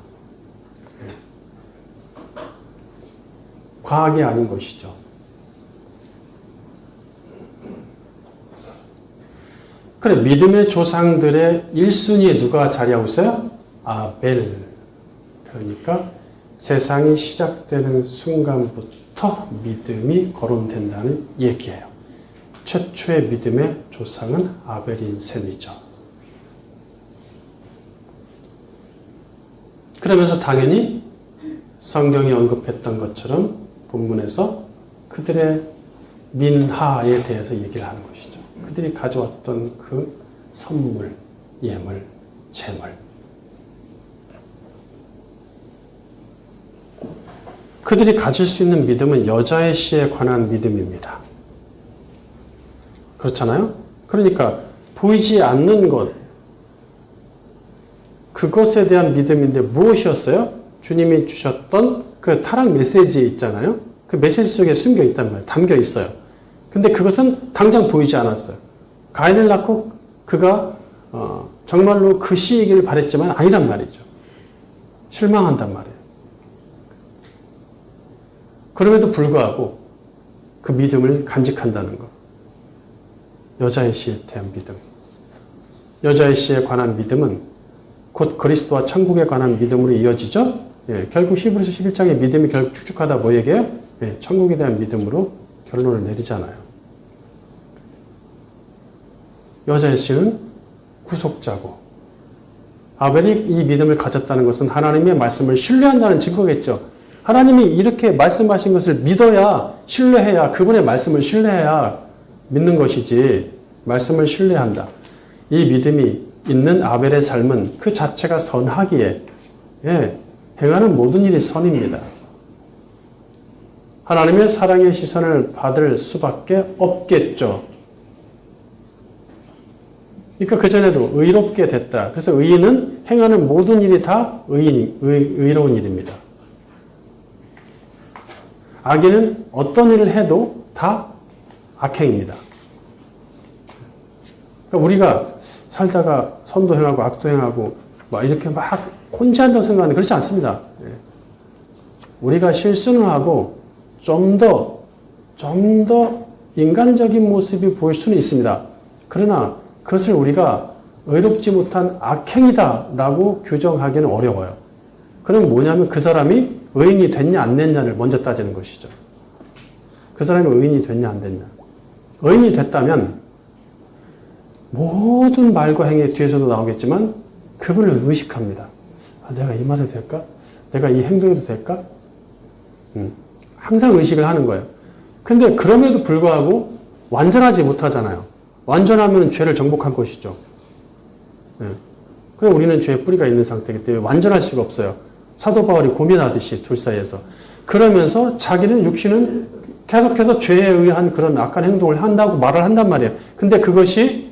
과학이 아닌 것이죠. 그래, 믿음의 조상들의 1순위에 누가 자리하고 있어요? 아벨. 그러니까 세상이 시작되는 순간부터 믿음이 거론된다는 얘기예요. 최초의 믿음의 조상은 아벨인 셈이죠. 그러면서 당연히 성경이 언급했던 것처럼 본문에서 그들의 민하에 대해서 얘기를 하는 것이죠. 그들이 가져왔던 그 선물, 예물, 재물. 그들이 가질 수 있는 믿음은 여자의 시에 관한 믿음입니다. 그렇잖아요? 그러니까 보이지 않는 것, 그것에 대한 믿음인데 무엇이었어요? 주님이 주셨던 그 타락 메시지에 있잖아요. 그 메시지 속에 숨겨 있단 말이에요. 담겨 있어요. 근데 그것은 당장 보이지 않았어요. 가인을 낳고 그가 정말로 그 시이기를 바랬지만 아니란 말이죠. 실망한단 말이에요. 그럼에도 불구하고 그 믿음을 간직한다는 것. 여자의 시에 대한 믿음. 여자의 시에 관한 믿음은 곧 그리스도와 천국에 관한 믿음으로 이어지죠. 예, 결국 히브리서 11장의 믿음이 결국 축축하다 뭐 얘기해요? 예, 천국에 대한 믿음으로 결론을 내리잖아요. 여자의 씨는 구속자고 아벨이 이 믿음을 가졌다는 것은 하나님의 말씀을 신뢰한다는 증거겠죠. 하나님이 이렇게 말씀하신 것을 믿어야, 신뢰해야, 그분의 말씀을 신뢰해야 믿는 것이지, 말씀을 신뢰한다. 이 믿음이 있는 아벨의 삶은 그 자체가 선하기에 행하는 모든 일이 선입니다. 하나님의 사랑의 시선을 받을 수밖에 없겠죠. 그러니까 그전에도 의롭게 됐다. 그래서 의인은 행하는 모든 일이 다 의로운 일입니다. 악인은 어떤 일을 해도 다 악행입니다. 그러니까 우리가 살다가 선도 행하고 악도 행하고 막 이렇게 막 혼자 한다고 생각하는 그렇지 않습니다. 우리가 실수는 하고 좀 더 인간적인 모습이 보일 수는 있습니다. 그러나 그것을 우리가 의롭지 못한 악행이다라고 규정하기는 어려워요. 그럼 뭐냐면 그 사람이 의인이 됐냐 안 됐냐를 먼저 따지는 것이죠. 그 사람이 의인이 됐냐 안 됐냐. 의인이 됐다면 모든 말과 행위 뒤에서도 나오겠지만 그분을 의식합니다. 아, 내가 이 말해도 될까? 내가 이 행동해도 될까? 항상 의식을 하는 거예요. 근데 그럼에도 불구하고 완전하지 못하잖아요. 완전하면 죄를 정복한 것이죠. 예. 그럼 우리는 죄의 뿌리가 있는 상태이기 때문에 완전할 수가 없어요. 사도 바울이 고민하듯이 둘 사이에서. 그러면서 자기는 육신은 계속해서 죄에 의한 그런 악한 행동을 한다고 말을 한단 말이에요. 근데 그것이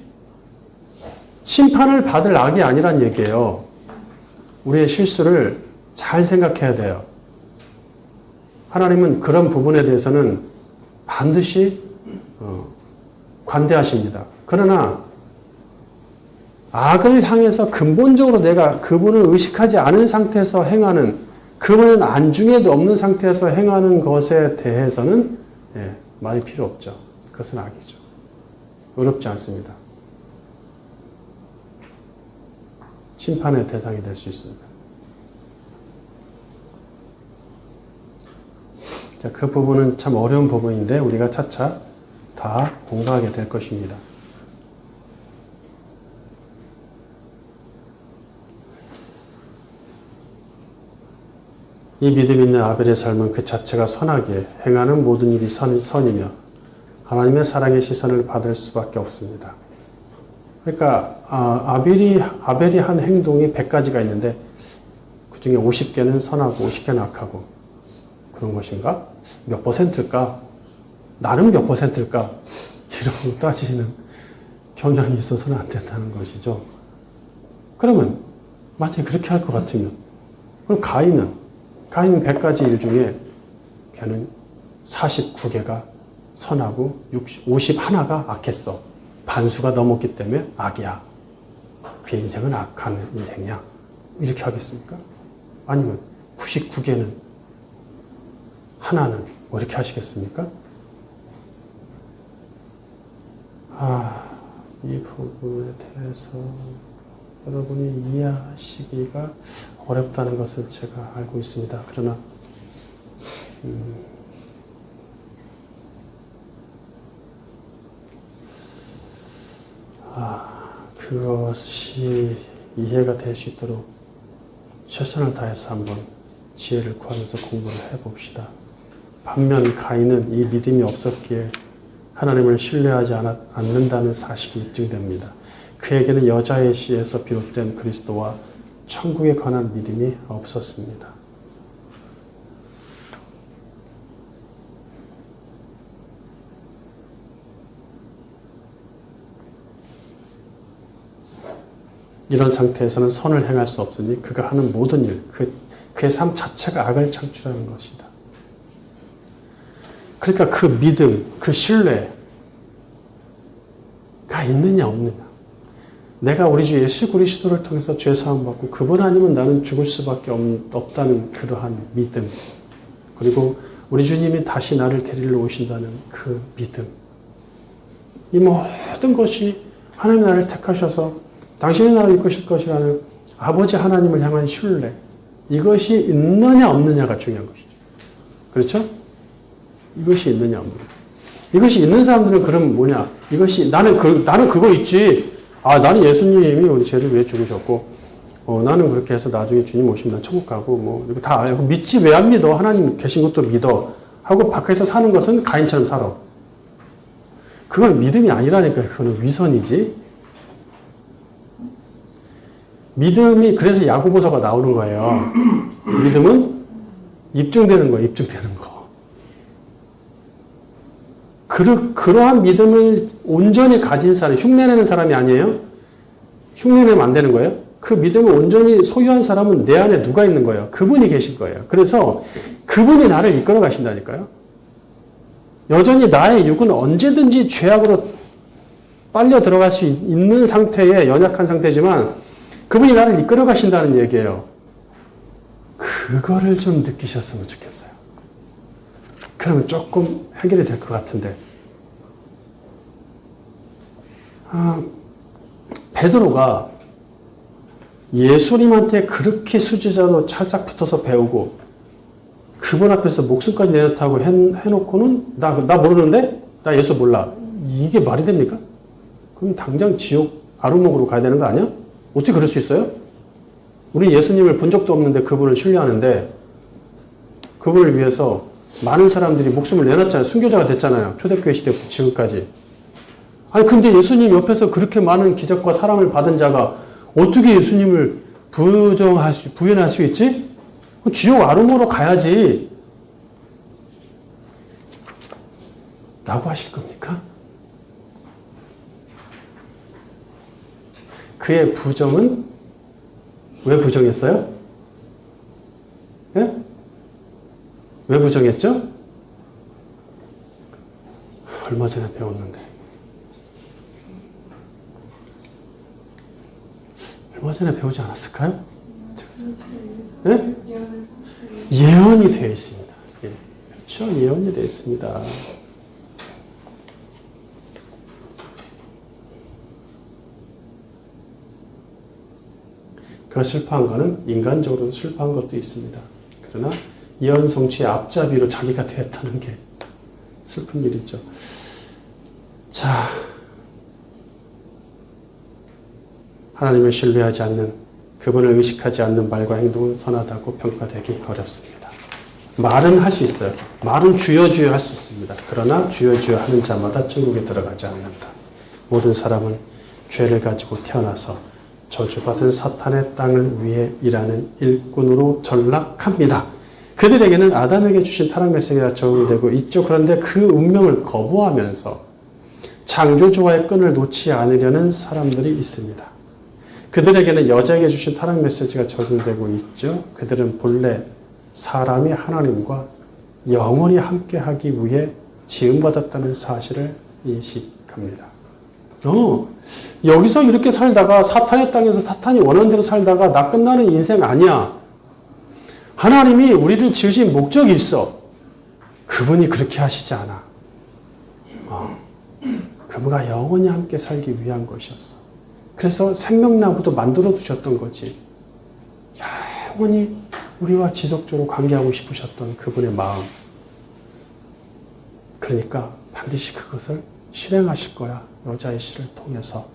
심판을 받을 악이 아니란 얘기예요. 우리의 실수를 잘 생각해야 돼요. 하나님은 그런 부분에 대해서는 반드시 관대하십니다. 그러나 악을 향해서 근본적으로 내가 그분을 의식하지 않은 상태에서 행하는, 그분은 안중에도 없는 상태에서 행하는 것에 대해서는 말이 필요 없죠. 그것은 악이죠. 어렵지 않습니다. 심판의 대상이 될 수 있습니다. 자, 그 부분은 참 어려운 부분인데 우리가 차차 다 공부하게 될 것입니다. 이 믿음 있는 아벨의 삶은 그 자체가 선하게 행하는 모든 일이 선이며 하나님의 사랑의 시선을 받을 수밖에 없습니다. 그러니까 아벨이 한 행동이 100가지가 있는데 그 중에 50개는 선하고 50개는 악하고 그런 것인가? 몇 퍼센트일까? 나는 몇 퍼센트일까? 이런 따지는 경향이 있어서는 안 된다는 것이죠. 그러면 만약에 그렇게 할 것 같으면 그럼 가인은 100가지 일 중에 걔는 49개가 선하고 51가 악했어. 반수가 넘었기 때문에 악이야. 그 인생은 악한 인생이야. 이렇게 하겠습니까? 아니면 99개는 하나는 뭐 이렇게 하시겠습니까? 이 부분에 대해서 여러분이 이해하시기가 어렵다는 것을 제가 알고 있습니다. 그러나 그것이 이해가 될 수 있도록 최선을 다해서 한번 지혜를 구하면서 공부를 해봅시다. 반면 가인은 이 믿음이 없었기에 하나님을 신뢰하지 않는다는 사실이 입증됩니다. 그에게는 여자의 씨에서 비롯된 그리스도와 천국에 관한 믿음이 없었습니다. 이런 상태에서는 선을 행할 수 없으니 그가 하는 모든 일, 그의 삶 자체가 악을 창출하는 것이다. 그러니까 그 믿음, 그 신뢰가 있느냐 없느냐. 내가 우리 주 예수 그리스도를 통해서 죄사함 받고 그분 아니면 나는 죽을 수밖에 없다는 그러한 믿음, 그리고 우리 주님이 다시 나를 데리러 오신다는 그 믿음, 이 모든 것이 하나님 나를 택하셔서 당신의 나라를 이끄실 것이라는 아버지 하나님을 향한 신뢰, 이것이 있느냐 없느냐가 중요한 것이죠. 그렇죠? 이것이 있느냐 없느냐. 이것이 있는 사람들은 그럼 뭐냐? 이것이 나는 그거 있지. 나는 예수님이 우리 죄를 왜 죽으셨고, 나는 그렇게 해서 나중에 주님 오시면 난 천국 가고, 뭐, 이거 다 알고, 믿지 왜 안 믿어? 하나님 계신 것도 믿어. 하고 밖에서 사는 것은 가인처럼 살아. 그건 믿음이 아니라니까요. 그거는 위선이지. 믿음이, 그래서 야고보서가 나오는 거예요. 믿음은 입증되는 거예요. 입증되는 거. 그러한 믿음을 온전히 가진 사람, 흉내내는 사람이 아니에요? 흉내내면 안 되는 거예요? 그 믿음을 온전히 소유한 사람은 내 안에 누가 있는 거예요? 그분이 계실 거예요. 그래서 그분이 나를 이끌어 가신다니까요. 여전히 나의 육은 언제든지 죄악으로 빨려 들어갈 수 있는 상태에 연약한 상태지만 그분이 나를 이끌어 가신다는 얘기예요. 그거를 좀 느끼셨으면 좋겠어요. 그러면 조금 해결이 될 것 같은데. 베드로가 예수님한테 그렇게 수제자로 찰싹 붙어서 배우고 그분 앞에서 목숨까지 내놓다고 해놓고는 나 모르는데? 나 예수 몰라. 이게 말이 됩니까? 그럼 당장 지옥 아루목으로 가야 되는 거 아니야? 어떻게 그럴 수 있어요? 우리 예수님을 본 적도 없는데 그분을 신뢰하는데 그분을 위해서 많은 사람들이 목숨을 내놨잖아요. 순교자가 됐잖아요. 초대교회 시대부터 지금까지. 아니 근데 예수님 옆에서 그렇게 많은 기적과 사랑을 받은 자가 어떻게 예수님을 부인할 수 있지? 지옥 아름으로 가야지 라고 하실 겁니까? 그의 부정은 왜 부정했어요? 예? 왜 부정했죠? 얼마 전에 배웠는데. 얼마 전에 배우지 않았을까요? 예? 예언이 되어 있습니다. 예. 그렇죠. 예언이 되어 있습니다. 그가 실패한 거는 인간적으로 실패한 것도 있습니다. 그러나 예언 성취의 앞잡이로 자기가 되었다는 게 슬픈 일이죠. 자, 하나님을 신뢰하지 않는, 그분을 의식하지 않는 말과 행동은 선하다고 평가되기 어렵습니다. 말은 할 수 있어요. 말은 주여 주여 할 수 있습니다. 그러나 주여 주여 하는 자마다 천국에 들어가지 않는다. 모든 사람은 죄를 가지고 태어나서 저주받은 사탄의 땅을 위해 일하는 일꾼으로 전락합니다. 그들에게는 아담에게 주신 타락 메시지가 적용되고 있죠. 그런데 그 운명을 거부하면서 창조주와의 끈을 놓지 않으려는 사람들이 있습니다. 그들에게는 여자에게 주신 타락 메시지가 적용되고 있죠. 그들은 본래 사람이 하나님과 영원히 함께하기 위해 지음받았다는 사실을 인식합니다. 여기서 이렇게 살다가 사탄의 땅에서 사탄이 원하는 대로 살다가 나 끝나는 인생 아니야. 하나님이 우리를 지으신 목적이 있어. 그분이 그렇게 하시지 않아. 그분과 영원히 함께 살기 위한 것이었어. 그래서 생명나무도 만들어 두셨던 거지. 영원히 우리와 지속적으로 관계하고 싶으셨던 그분의 마음. 그러니까 반드시 그것을 실행하실 거야. 여자의 씨를 통해서.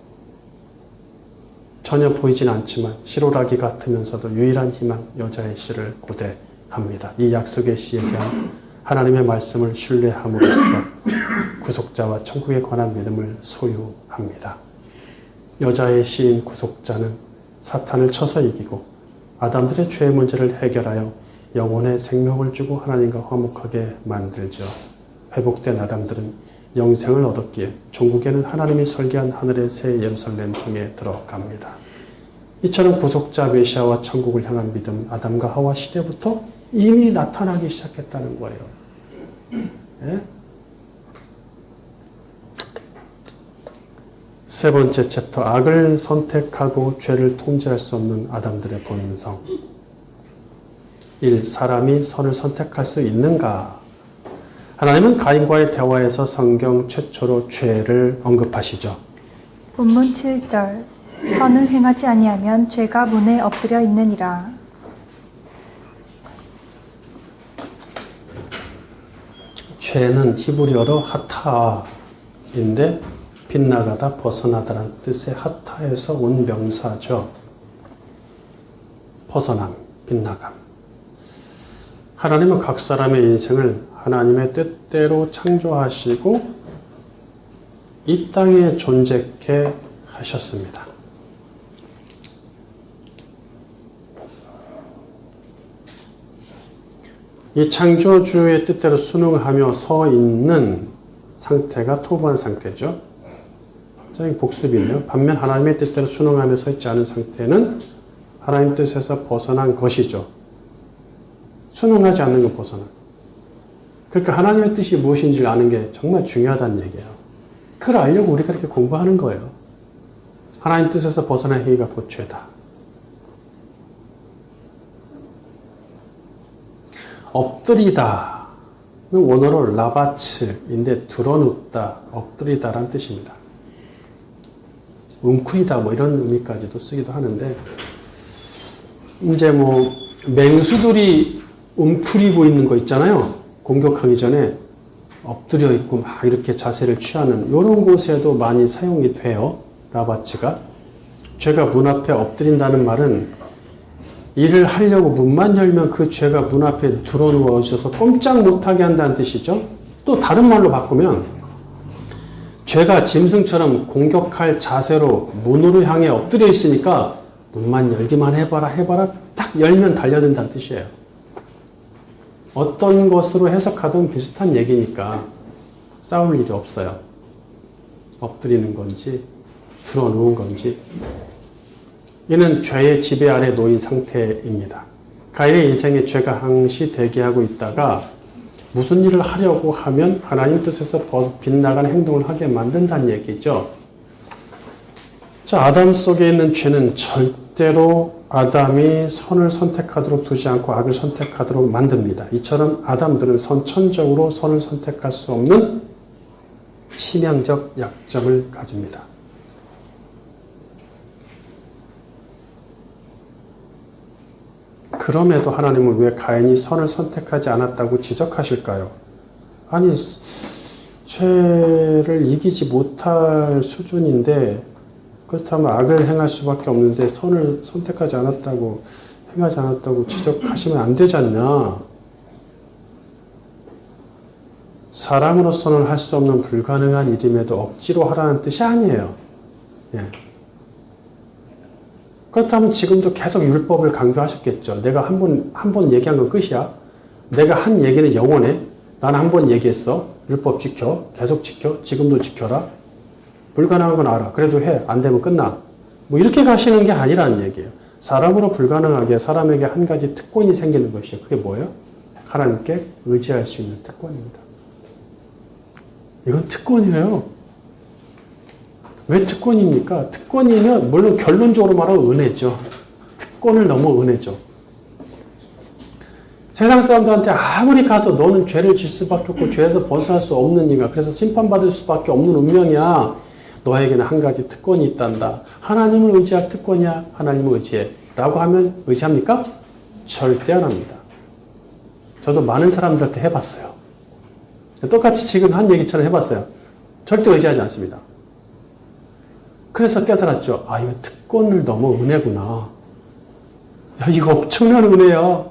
전혀 보이진 않지만 실오라기 같으면서도 유일한 희망 여자의 씨를 고대합니다. 이 약속의 씨에 대한 하나님의 말씀을 신뢰함으로써 구속자와 천국에 관한 믿음을 소유합니다. 여자의 씨인 구속자는 사탄을 쳐서 이기고 아담들의 죄의 문제를 해결하여 영혼의 생명을 주고 하나님과 화목하게 만들죠. 회복된 아담들은 영생을 얻었기에 종국에는 하나님이 설계한 하늘의 새 예루살렘 성에 들어갑니다. 이처럼 구속자 메시아와 천국을 향한 믿음, 아담과 하와 시대부터 이미 나타나기 시작했다는 거예요. 예? 세 번째 챕터, 악을 선택하고 죄를 통제할 수 없는 아담들의 본성. 1. 사람이 선을 선택할 수 있는가? 하나님은 가인과의 대화에서 성경 최초로 죄를 언급하시죠. 본문 7절 선을 행하지 아니하면 죄가 문에 엎드려 있느니라. 죄는 히브리어로 하타인데 빗나가다 벗어나다라는 뜻의 하타에서 온 명사죠. 벗어남, 빗나감. 하나님은 각 사람의 인생을 하나님의 뜻대로 창조하시고 이 땅에 존재케 하셨습니다. 이 창조주의 뜻대로 순응하며 서 있는 상태가 토부한 상태죠. 굉장히 복습이네요. 반면 하나님의 뜻대로 순응하며 서 있지 않은 상태는 하나님 뜻에서 벗어난 것이죠. 순응하지 않는 건 벗어난. 그러니까 하나님의 뜻이 무엇인지를 아는 게 정말 중요하다는 얘기예요. 그걸 알려고 우리가 이렇게 공부하는 거예요. 하나님 뜻에서 벗어난 행위가 곧 죄다. 엎드리다는 원어로 라바츠인데 드러눕다, 엎드리다라는 뜻입니다. 웅크리다 뭐 이런 의미까지도 쓰기도 하는데 이제 뭐 맹수들이 웅크리고 있는 거 있잖아요. 공격하기 전에 엎드려 있고 막 이렇게 자세를 취하는 이런 곳에도 많이 사용이 돼요. 라바츠가. 죄가 문 앞에 엎드린다는 말은 일을 하려고 문만 열면 그 죄가 문 앞에 들어누워 있어서 꼼짝 못하게 한다는 뜻이죠. 또 다른 말로 바꾸면 죄가 짐승처럼 공격할 자세로 문으로 향해 엎드려 있으니까 문만 열기만 해봐라 딱 열면 달려든다는 뜻이에요. 어떤 것으로 해석하든 비슷한 얘기니까 싸울 일이 없어요. 엎드리는 건지 들어누운 건지. 이는 죄의 지배 아래 놓인 상태입니다. 가인의 인생에 죄가 항시 대기하고 있다가 무슨 일을 하려고 하면 하나님 뜻에서 빗나가는 행동을 하게 만든다는 얘기죠. 자, 아담 속에 있는 죄는 절대로 아담이 선을 선택하도록 두지 않고 악을 선택하도록 만듭니다. 이처럼 아담들은 선천적으로 선을 선택할 수 없는 치명적 약점을 가집니다. 그럼에도 하나님은 왜 가인이 선을 선택하지 않았다고 지적하실까요? 아니, 죄를 이기지 못할 수준인데 그렇다면 악을 행할 수밖에 없는데 선을 선택하지 않았다고, 행하지 않았다고 지적하시면 안 되지 않냐? 사람으로서는 할 수 없는 불가능한 일임에도 억지로 하라는 뜻이 아니에요. 예. 그렇다면 지금도 계속 율법을 강조하셨겠죠. 내가 한 번 얘기한 건 끝이야. 내가 한 얘기는 영원해. 난 한 번 얘기했어. 율법 지켜. 계속 지켜. 지금도 지켜라. 불가능한 건 알아. 그래도 해. 안 되면 끝나. 뭐 이렇게 가시는 게 아니라는 얘기예요. 사람으로 불가능하게 사람에게 한 가지 특권이 생기는 것이에요. 그게 뭐예요? 하나님께 의지할 수 있는 특권입니다. 이건 특권이에요. 왜 특권입니까? 특권이면 물론 결론적으로 말하면 은혜죠. 특권을 넘어 은혜죠. 세상 사람들한테 아무리 가서 너는 죄를 질 수밖에 없고 죄에서 벗어날 수 없는 이가 그래서 심판받을 수밖에 없는 운명이야. 너에게는 한 가지 특권이 있단다. 하나님을 의지할 특권이야. 하나님을 의지해. 라고 하면 의지합니까? 절대 안 합니다. 저도 많은 사람들한테 해봤어요. 똑같이 지금 한 얘기처럼 해봤어요. 절대 의지하지 않습니다. 그래서 깨달았죠. 아, 이거 특권을 넘어 은혜구나. 야, 이거 엄청난 은혜야.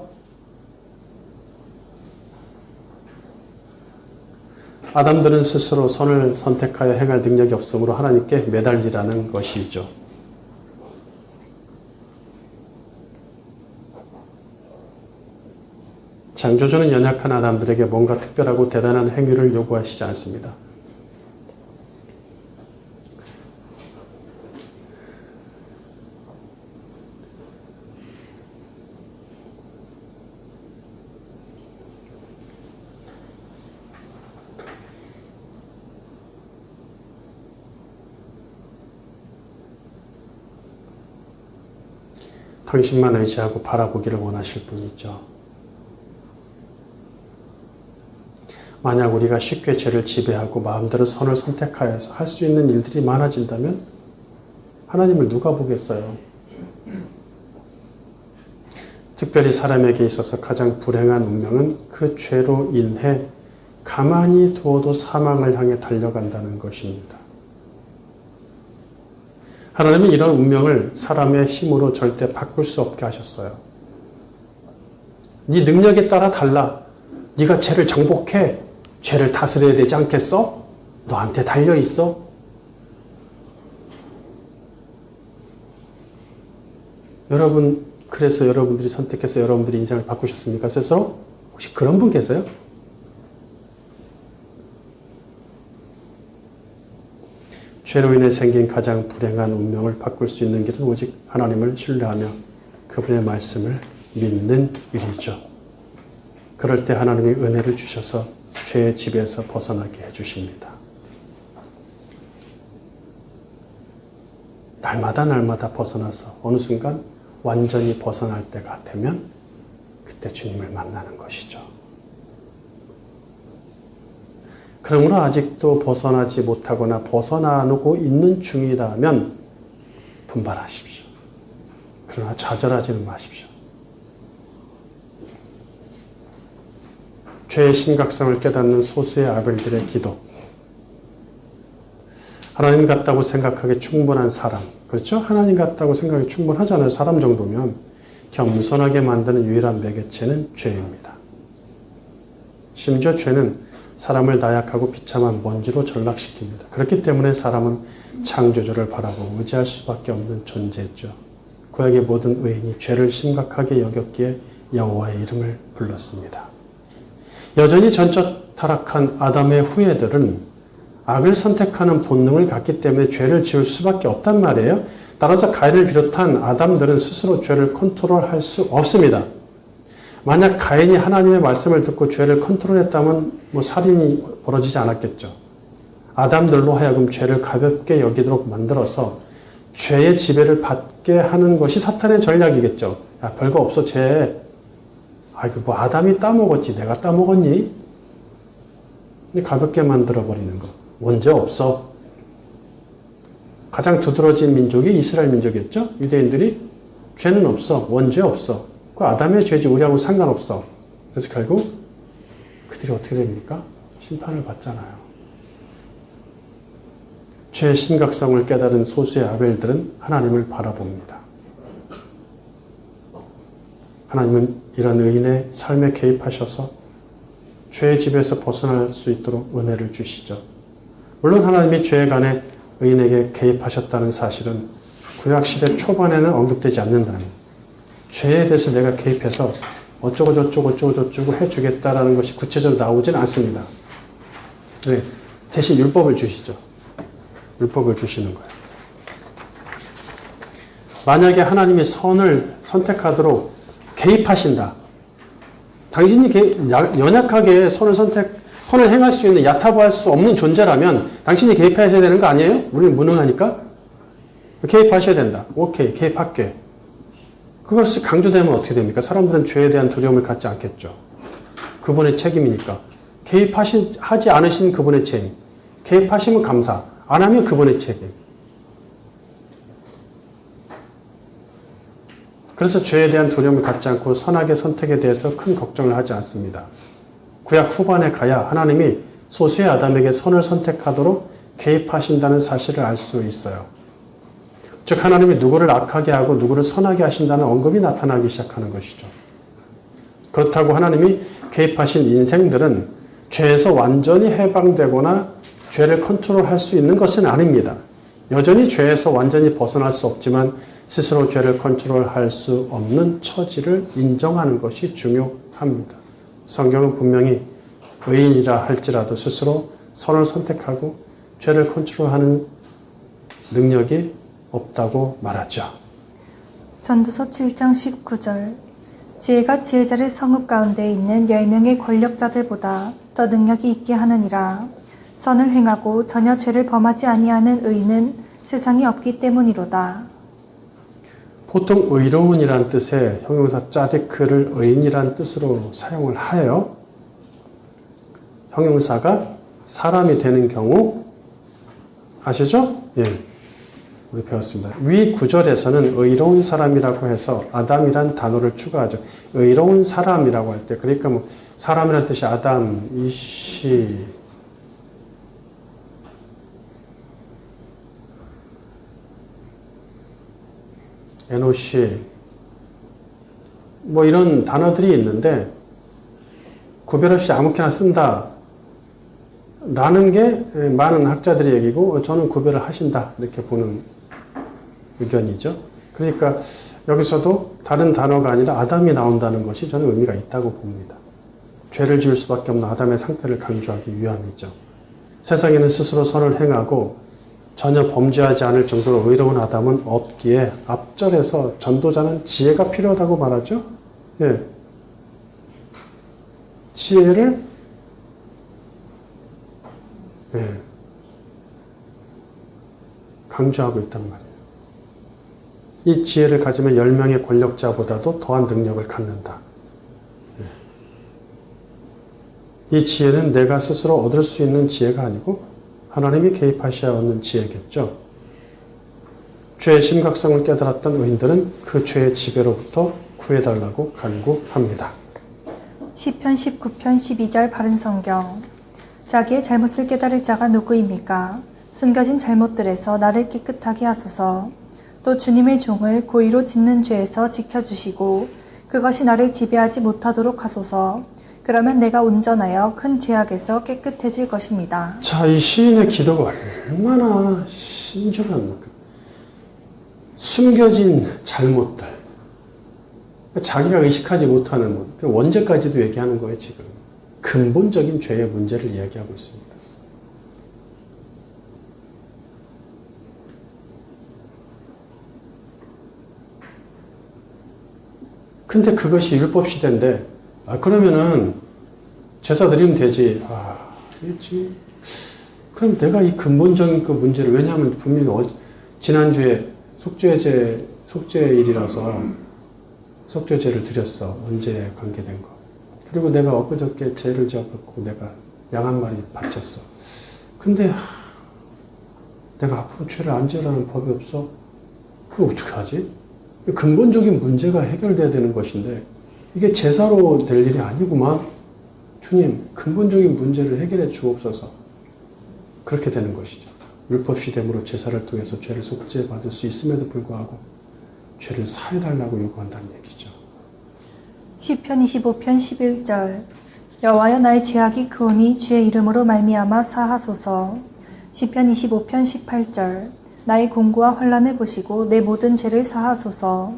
아담들은 스스로 선을 선택하여 행할 능력이 없으므로 하나님께 매달리라는 것이죠. 창조주는 연약한 아담들에게 뭔가 특별하고 대단한 행위를 요구하시지 않습니다. 당신만 의지하고 바라보기를 원하실 뿐이죠. 만약 우리가 쉽게 죄를 지배하고 마음대로 선을 선택하여서 할 수 있는 일들이 많아진다면 하나님을 누가 보겠어요? 특별히 사람에게 있어서 가장 불행한 운명은 그 죄로 인해 가만히 두어도 사망을 향해 달려간다는 것입니다. 하나님은 이런 운명을 사람의 힘으로 절대 바꿀 수 없게 하셨어요. 네 능력에 따라 달라. 네가 죄를 정복해. 죄를 다스려야 되지 않겠어? 너한테 달려있어? 여러분, 그래서 여러분들이 선택해서 여러분들이 인생을 바꾸셨습니까? 스스로? 혹시 그런 분 계세요? 죄로 인해 생긴 가장 불행한 운명을 바꿀 수 있는 길은 오직 하나님을 신뢰하며 그분의 말씀을 믿는 일이죠. 그럴 때 하나님이 은혜를 주셔서 죄의 지배에서 벗어나게 해주십니다. 날마다 벗어나서 어느 순간 완전히 벗어날 때가 되면 그때 주님을 만나는 것이죠. 그러므로 아직도 벗어나지 못하거나 벗어나고 있는 중이라면 분발하십시오. 그러나 좌절하지는 마십시오. 죄의 심각성을 깨닫는 소수의 아벨들의 기도. 하나님 같다고 생각하기 충분한 사람. 그렇죠? 하나님 같다고 생각이 충분하잖아요. 사람 정도면. 겸손하게 만드는 유일한 매개체는 죄입니다. 심지어 죄는 사람을 나약하고 비참한 먼지로 전락시킵니다. 그렇기 때문에 사람은 창조주를 바라보고 의지할 수밖에 없는 존재죠. 구약의 모든 의인이 죄를 심각하게 여겼기에 여호와의 이름을 불렀습니다. 여전히 전적 타락한 아담의 후예들은 악을 선택하는 본능을 갖기 때문에 죄를 지을 수밖에 없단 말이에요. 따라서 가인을 비롯한 아담들은 스스로 죄를 컨트롤할 수 없습니다. 만약 가인이 하나님의 말씀을 듣고 죄를 컨트롤했다면 살인이 벌어지지 않았겠죠. 아담들로 하여금 죄를 가볍게 여기도록 만들어서 죄의 지배를 받게 하는 것이 사탄의 전략이겠죠. 야, 별거 없어, 죄. 아담이 따먹었지, 내가 따먹었니? 가볍게 만들어버리는 거. 문제 없어. 가장 두드러진 민족이 이스라엘 민족이었죠. 유대인들이 죄는 없어. 원죄 없어. 그 아담의 죄지 우리하고 상관없어. 그래서 결국 그들이 어떻게 됩니까? 심판을 받잖아요. 죄의 심각성을 깨달은 소수의 아벨들은 하나님을 바라봅니다. 하나님은 이런 의인의 삶에 개입하셔서 죄의 집에서 벗어날 수 있도록 은혜를 주시죠. 물론 하나님이 죄에 관해 의인에게 개입하셨다는 사실은 구약시대 초반에는 언급되지 않는다는, 죄에 대해서 내가 개입해서 어쩌고 저쩌고 해주겠다라는 것이 구체적으로 나오지는 않습니다. 네, 대신 율법을 주시죠. 율법을 주시는 거예요. 만약에 하나님이 선을 선택하도록 개입하신다. 당신이 연약하게 선을 행할 수 있는, 야타부할 수 없는 존재라면 당신이 개입하셔야 되는 거 아니에요? 우리는 무능하니까? 개입하셔야 된다. 오케이, 개입할게. 그것이 강조되면 어떻게 됩니까? 사람들은 죄에 대한 두려움을 갖지 않겠죠. 그분의 책임이니까. 하지 않으신 그분의 책임. 개입하시면 감사. 안 하면 그분의 책임. 그래서 죄에 대한 두려움을 갖지 않고 선악의 선택에 대해서 큰 걱정을 하지 않습니다. 구약 후반에 가야 하나님이 소수의 아담에게 선을 선택하도록 개입하신다는 사실을 알 수 있어요. 즉 하나님이 누구를 악하게 하고 누구를 선하게 하신다는 언급이 나타나기 시작하는 것이죠. 그렇다고 하나님이 개입하신 인생들은 죄에서 완전히 해방되거나 죄를 컨트롤할 수 있는 것은 아닙니다. 여전히 죄에서 완전히 벗어날 수 없지만 스스로 죄를 컨트롤할 수 없는 처지를 인정하는 것이 중요합니다. 성경은 분명히 의인이라 할지라도 스스로 선을 선택하고 죄를 컨트롤하는 능력이 없다고 말하죠. 전도서 7장 19절. 지혜가 지혜자를 성읍 가운데 있는 10명의 권력자들보다 더 능력이 있게 하느니라. 선을 행하고 전혀 죄를 범하지 아니하는 의인은 세상에 없기 때문이로다. 보통 의로운이란 뜻의 형용사 짜디크를 의인이란 뜻으로 사용을 하여 형용사가 사람이 되는 경우 아시죠? 예, 우리 배웠습니다. 위 구절에서는 의로운 사람이라고 해서 아담이란 단어를 추가하죠. 의로운 사람이라고 할 때, 그러니까 사람이란 뜻이 아담, 이시, 에노시, 이런 단어들이 있는데 구별 없이 아무렇게나 쓴다 라는 게 많은 학자들의 얘기고 저는 구별을 하신다 이렇게 보는 의견이죠. 그러니까 여기서도 다른 단어가 아니라 아담이 나온다는 것이 저는 의미가 있다고 봅니다. 죄를 지을 수밖에 없는 아담의 상태를 강조하기 위함이죠. 세상에는 스스로 선을 행하고 전혀 범죄하지 않을 정도로 의로운 아담은 없기에 앞절에서 전도자는 지혜가 필요하다고 말하죠. 예. 지혜를 강조하고 있단 말이에요. 이 지혜를 가지면 10명의 권력자보다도 더한 능력을 갖는다. 이 지혜는 내가 스스로 얻을 수 있는 지혜가 아니고 하나님이 개입하셔야 얻는 지혜겠죠. 죄의 심각성을 깨달았던 의인들은 그 죄의 지배로부터 구해달라고 간구합니다. 시편 19편 12절 바른 성경. 자기의 잘못을 깨달을 자가 누구입니까? 숨겨진 잘못들에서 나를 깨끗하게 하소서. 또 주님의 종을 고의로 짓는 죄에서 지켜주시고 그것이 나를 지배하지 못하도록 하소서. 그러면 내가 온전하여 큰 죄악에서 깨끗해질 것입니다. 자, 이 시인의 기도가 얼마나 신중합니까? 숨겨진 잘못들, 자기가 의식하지 못하는 원죄까지도 얘기하는 거예요. 지금 근본적인 죄의 문제를 이야기하고 있습니다. 근데 그것이 율법 시대인데, 그러면은 제사 드리면 되지. 그렇지. 그럼 내가 이 근본적인 그 문제를, 왜냐하면 분명히 지난주에 속죄일이라서 속죄제를 드렸어. 언제 관계된 거. 그리고 내가 엊그저께 죄를 지었고 내가 양 한 마리 바쳤어. 근데 내가 앞으로 죄를 안 지으라는 법이 없어? 그럼 어떻게 하지? 근본적인 문제가 해결돼야 되는 것인데 이게 제사로 될 일이 아니구만. 주님, 근본적인 문제를 해결해 주옵소서. 그렇게 되는 것이죠. 율법 시대므로 제사를 통해서 죄를 속죄받을 수 있음에도 불구하고 죄를 사해달라고 요구한다는 얘기죠. 시편 25편 11절 여호와여 나의 죄악이 크오니 주의 이름으로 말미암아 사하소서. 시편 25편 18절 나의 공고와 환난을 보시고 내 모든 죄를 사하소서.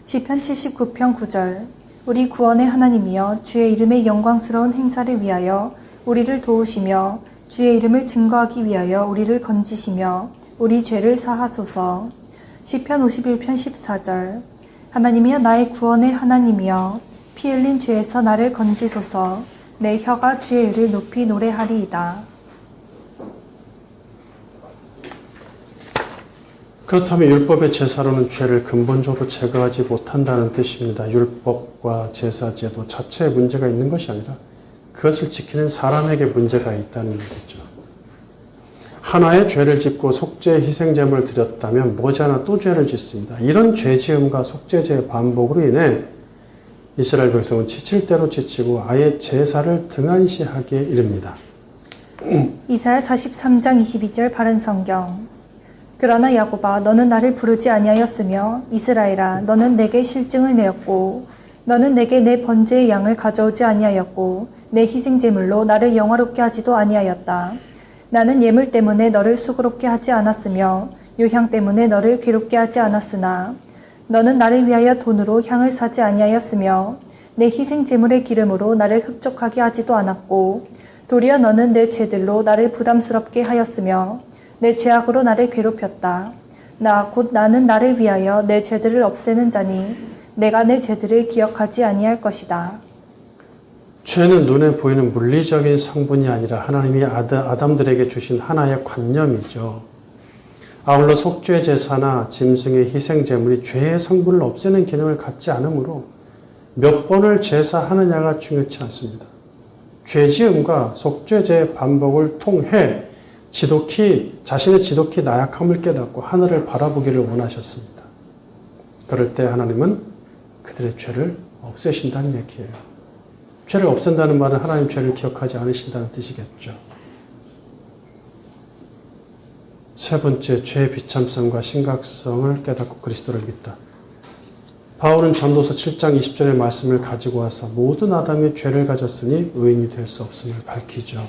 시편 79편 9절 우리 구원의 하나님이여 주의 이름의 영광스러운 행사를 위하여 우리를 도우시며 주의 이름을 증거하기 위하여 우리를 건지시며 우리 죄를 사하소서. 시편 51편 14절 하나님이여 나의 구원의 하나님이여 피 흘린 죄에서 나를 건지소서. 내 혀가 주의 의를 높이 노래하리이다. 그렇다면 율법의 제사로는 죄를 근본적으로 제거하지 못한다는 뜻입니다. 율법과 제사 제도 자체에 문제가 있는 것이 아니라 그것을 지키는 사람에게 문제가 있다는 얘기죠. 하나의 죄를 짓고 속죄 희생제물을 드렸다면 머지않아 또 죄를 짓습니다. 이런 죄지음과 속죄제의 반복으로 인해 이스라엘 백성은 지칠 대로 지치고 아예 제사를 등한시하기에 이릅니다. 이사야 43장 22절 바른 성경 그러나 야곱아 너는 나를 부르지 아니하였으며 이스라엘아 너는 내게 실증을 내었고 너는 내게 내 번제의 양을 가져오지 아니하였고 내 희생제물로 나를 영화롭게 하지도 아니하였다. 나는 예물 때문에 너를 수고롭게 하지 않았으며 요향 때문에 너를 괴롭게 하지 않았으나 너는 나를 위하여 돈으로 향을 사지 아니하였으며 내 희생제물의 기름으로 나를 흡족하게 하지도 않았고 도리어 너는 내 죄들로 나를 부담스럽게 하였으며 내 죄악으로 나를 괴롭혔다. 나는 나를 위하여 내 죄들을 없애는 자니 내가 내 죄들을 기억하지 아니할 것이다. 죄는 눈에 보이는 물리적인 성분이 아니라 하나님이 아담들에게 주신 하나의 관념이죠. 아울러 속죄 제사나 짐승의 희생 제물이 죄의 성분을 없애는 기능을 갖지 않으므로 몇 번을 제사하느냐가 중요치 않습니다. 죄지음과 속죄제의 반복을 통해 자신의 지독히 나약함을 깨닫고 하늘을 바라보기를 원하셨습니다. 그럴 때 하나님은 그들의 죄를 없애신다는 얘기예요. 죄를 없앤다는 말은 하나님 죄를 기억하지 않으신다는 뜻이겠죠. 세 번째, 죄의 비참성과 심각성을 깨닫고 그리스도를 믿다. 바울은 전도서 7장 20절의 말씀을 가지고 와서 모든 아담이 죄를 가졌으니 의인이 될 수 없음을 밝히죠.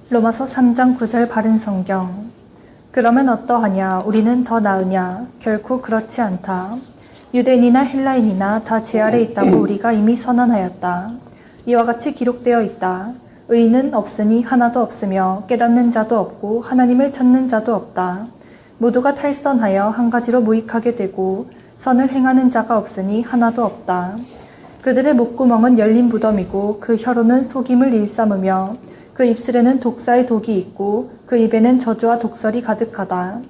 로마서 3장 9절 바른 성경 그러면 어떠하냐 우리는 더 나으냐 결코 그렇지 않다. 유대인이나 헬라인이나 다 죄 아래 있다고 우리가 이미 선언하였다. 이와 같이 기록되어 있다. 의인은 없으니 하나도 없으며 깨닫는 자도 없고 하나님을 찾는 자도 없다. 모두가 탈선하여 한 가지로 무익하게 되고 선을 행하는 자가 없으니 하나도 없다. 그들의 목구멍은 열린 무덤이고 그 혀로는 속임을 일삼으며 그 입술에는 독사의 독이 있고 그 입에는 저주와 독설이 가득하다.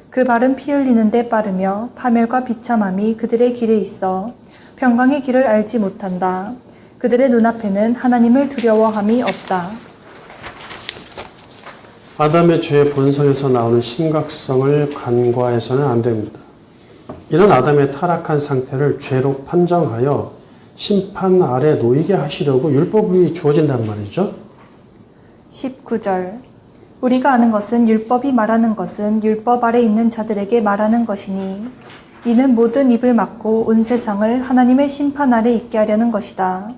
그 발은 피 흘리는 데 빠르며 파멸과 비참함이 그들의 길에 있어 평강의 길을 알지 못한다. 그들의 눈앞에는 하나님을 두려워함이 없다. 아담의 죄의 본성에서 나오는 심각성을 간과해서는 안 됩니다. 이런 아담의 타락한 상태를 죄로 판정하여 심판 아래 놓이게 하시려고 율법이 주어진단 말이죠. 19절 우리가 아는 것은 율법이 말하는 것은 율법 아래 있는 자들에게 말하는 것이니 이는 모든 입을 막고 온 세상을 하나님의 심판 아래 있게 하려는 것이다.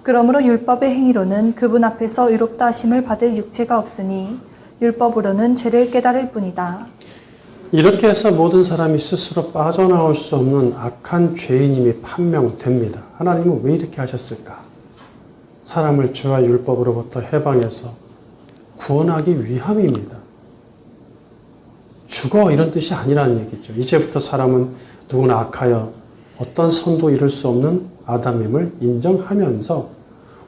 그러므로 율법의 행위로는 그분 앞에서 의롭다 하심을 받을 육체가 없으니 율법으로는 죄를 깨달을 뿐이다. 이렇게 해서 모든 사람이 스스로 빠져나올 수 없는 악한 죄인임이 판명됩니다. 하나님은 왜 이렇게 하셨을까? 사람을 죄와 율법으로부터 해방해서 구원하기 위함입니다. 죽어 이런 뜻이 아니라는 얘기죠. 이제부터 사람은 누구나 악하여 어떤 선도 이룰 수 없는 아담임을 인정하면서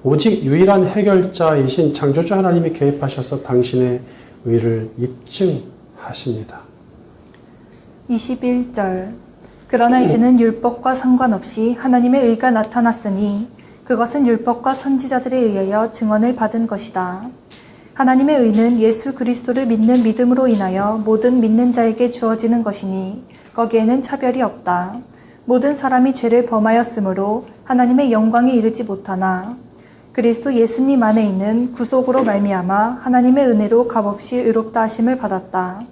오직 유일한 해결자이신 창조주 하나님이 개입하셔서 당신의 의를 입증하십니다. 21절 그러나 이제는 율법과 상관없이 하나님의 의가 나타났으니 그것은 율법과 선지자들에 의하여 증언을 받은 것이다. 하나님의 의는 예수 그리스도를 믿는 믿음으로 인하여 모든 믿는 자에게 주어지는 것이니 거기에는 차별이 없다. 모든 사람이 죄를 범하였으므로 하나님의 영광에 이르지 못하나 그리스도 예수님 안에 있는 구속으로 말미암아 하나님의 은혜로 값없이 의롭다 하심을 받았다.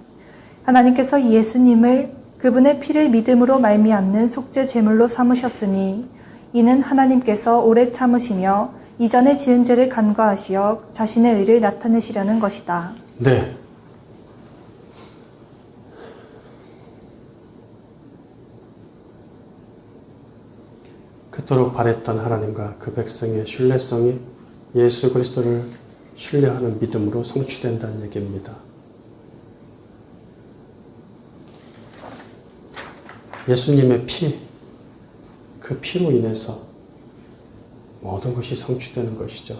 하나님께서 예수님을 그분의 피를 믿음으로 말미암는 속죄 제물로 삼으셨으니 이는 하나님께서 오래 참으시며 이전에 지은 죄를 간과하시어 자신의 의를 나타내시려는 것이다. 네. 그토록 바랬던 하나님과 그 백성의 신뢰성이 예수 그리스도를 신뢰하는 믿음으로 성취된다는 얘기입니다. 예수님의 피, 그 피로 인해서 모든 것이 성취되는 것이죠.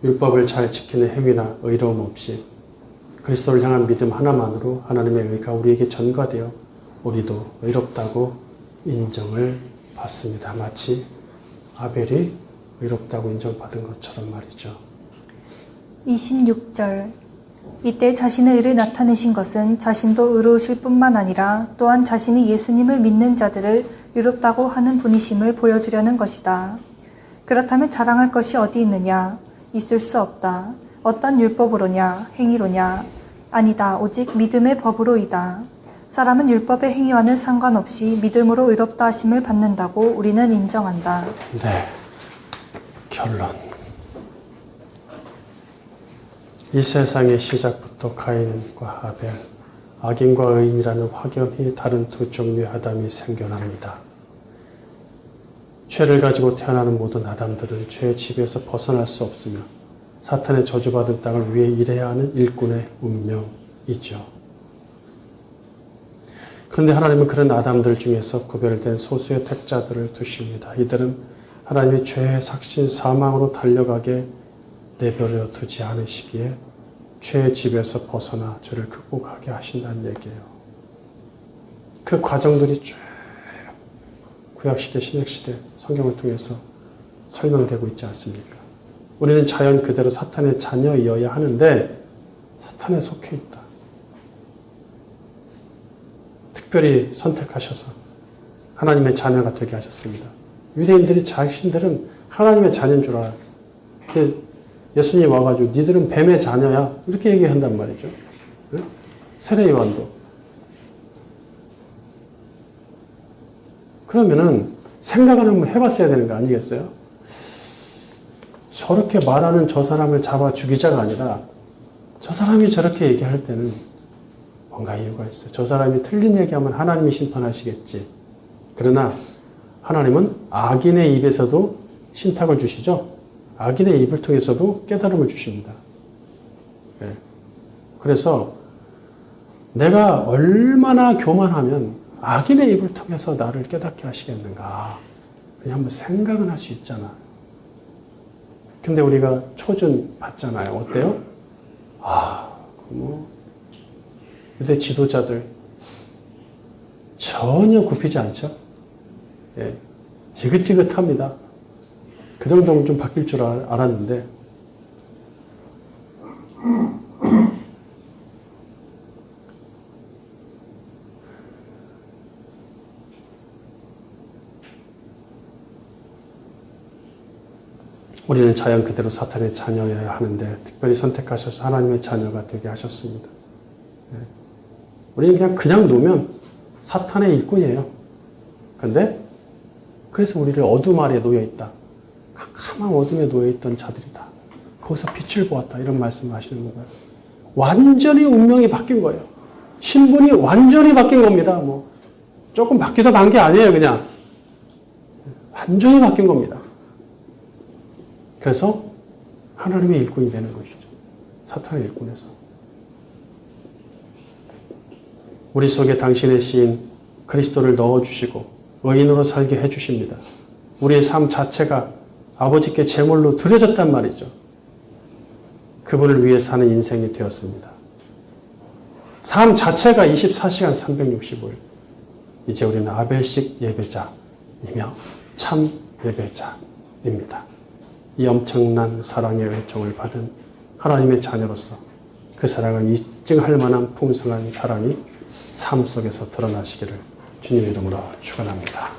율법을 잘 지키는 행위나 의로움 없이 그리스도를 향한 믿음 하나만으로 하나님의 의가 우리에게 전가되어 우리도 의롭다고 인정을 받습니다. 마치 아벨이 의롭다고 인정받은 것처럼 말이죠. 26절 이때 자신의 의를 나타내신 것은 자신도 의로우실 뿐만 아니라 또한 자신이 예수님을 믿는 자들을 의롭다고 하는 분이심을 보여주려는 것이다. 그렇다면 자랑할 것이 어디 있느냐? 있을 수 없다. 어떤 율법으로냐? 행위로냐? 아니다. 오직 믿음의 법으로이다. 사람은 율법의 행위와는 상관없이 믿음으로 의롭다 하심을 받는다고 우리는 인정한다. 네. 결론. 이 세상의 시작부터 가인과 아벨, 악인과 의인이라는 확연히 다른 두 종류의 아담이 생겨납니다. 죄를 가지고 태어나는 모든 아담들은 죄의 지배에서 벗어날 수 없으며 사탄의 저주받은 땅을 위해 일해야 하는 일꾼의 운명이죠. 그런데 하나님은 그런 아담들 중에서 구별된 소수의 택자들을 두십니다. 이들은 하나님의 죄의 삭신 사망으로 달려가게 내버려 두지 않으시기에 죄의 집에서 벗어나 죄를 극복하게 하신다는 얘기예요. 그 과정들이 쭉 구약시대, 신약시대 성경을 통해서 설명되고 있지 않습니까? 우리는 자연 그대로 사탄의 자녀이어야 하는데 사탄에 속해 있다. 특별히 선택하셔서 하나님의 자녀가 되게 하셨습니다. 유대인들이 자신들은 하나님의 자녀인 줄 알았어요. 근데 예수님 와가지고 니들은 뱀의 자녀야 이렇게 얘기한단 말이죠. 세례요한도. 그러면은 생각을 한번 해봤어야 되는 거 아니겠어요? 저렇게 말하는 저 사람을 잡아 죽이자가 아니라 저 사람이 저렇게 얘기할 때는 뭔가 이유가 있어요. 저 사람이 틀린 얘기하면 하나님이 심판하시겠지. 그러나 하나님은 악인의 입에서도 신탁을 주시죠. 악인의 입을 통해서도 깨달음을 주십니다. 네. 그래서 내가 얼마나 교만하면 악인의 입을 통해서 나를 깨닫게 하시겠는가. 그냥 한번 생각은 할 수 있잖아. 근데 우리가 초준 받잖아요. 어때요? 유대 지도자들 전혀 굽히지 않죠? 예, 지긋지긋합니다. 그 정도면 좀 바뀔 줄 알았는데 우리는 자연 그대로 사탄의 자녀여야 하는데 특별히 선택하셔서 하나님의 자녀가 되게 하셨습니다. 예. 우리는 그냥 놓으면 사탄의 일꾼이에요. 근데 그래서 우리를 어둠 아래 놓여 있다. 캄캄한 어둠에 놓여있던 자들이다. 거기서 빛을 보았다. 이런 말씀을 하시는 거예요. 완전히 운명이 바뀐 거예요. 신분이 완전히 바뀐 겁니다. 뭐 조금 바뀌다 만 게 아니에요. 그냥 완전히 바뀐 겁니다. 그래서 하나님의 일꾼이 되는 것이죠. 사탄의 일꾼에서. 우리 속에 당신의 시인 그리스도를 넣어주시고 의인으로 살게 해주십니다. 우리의 삶 자체가 아버지께 제물로 드려졌단 말이죠. 그분을 위해 사는 인생이 되었습니다. 삶 자체가 24시간 365일. 이제 우리는 아벨식 예배자이며 참 예배자입니다. 이 엄청난 사랑의 은총을 받은 하나님의 자녀로서 그 사랑을 입증할 만한 풍성한 사랑이 삶 속에서 드러나시기를 주님의 이름으로 축원합니다.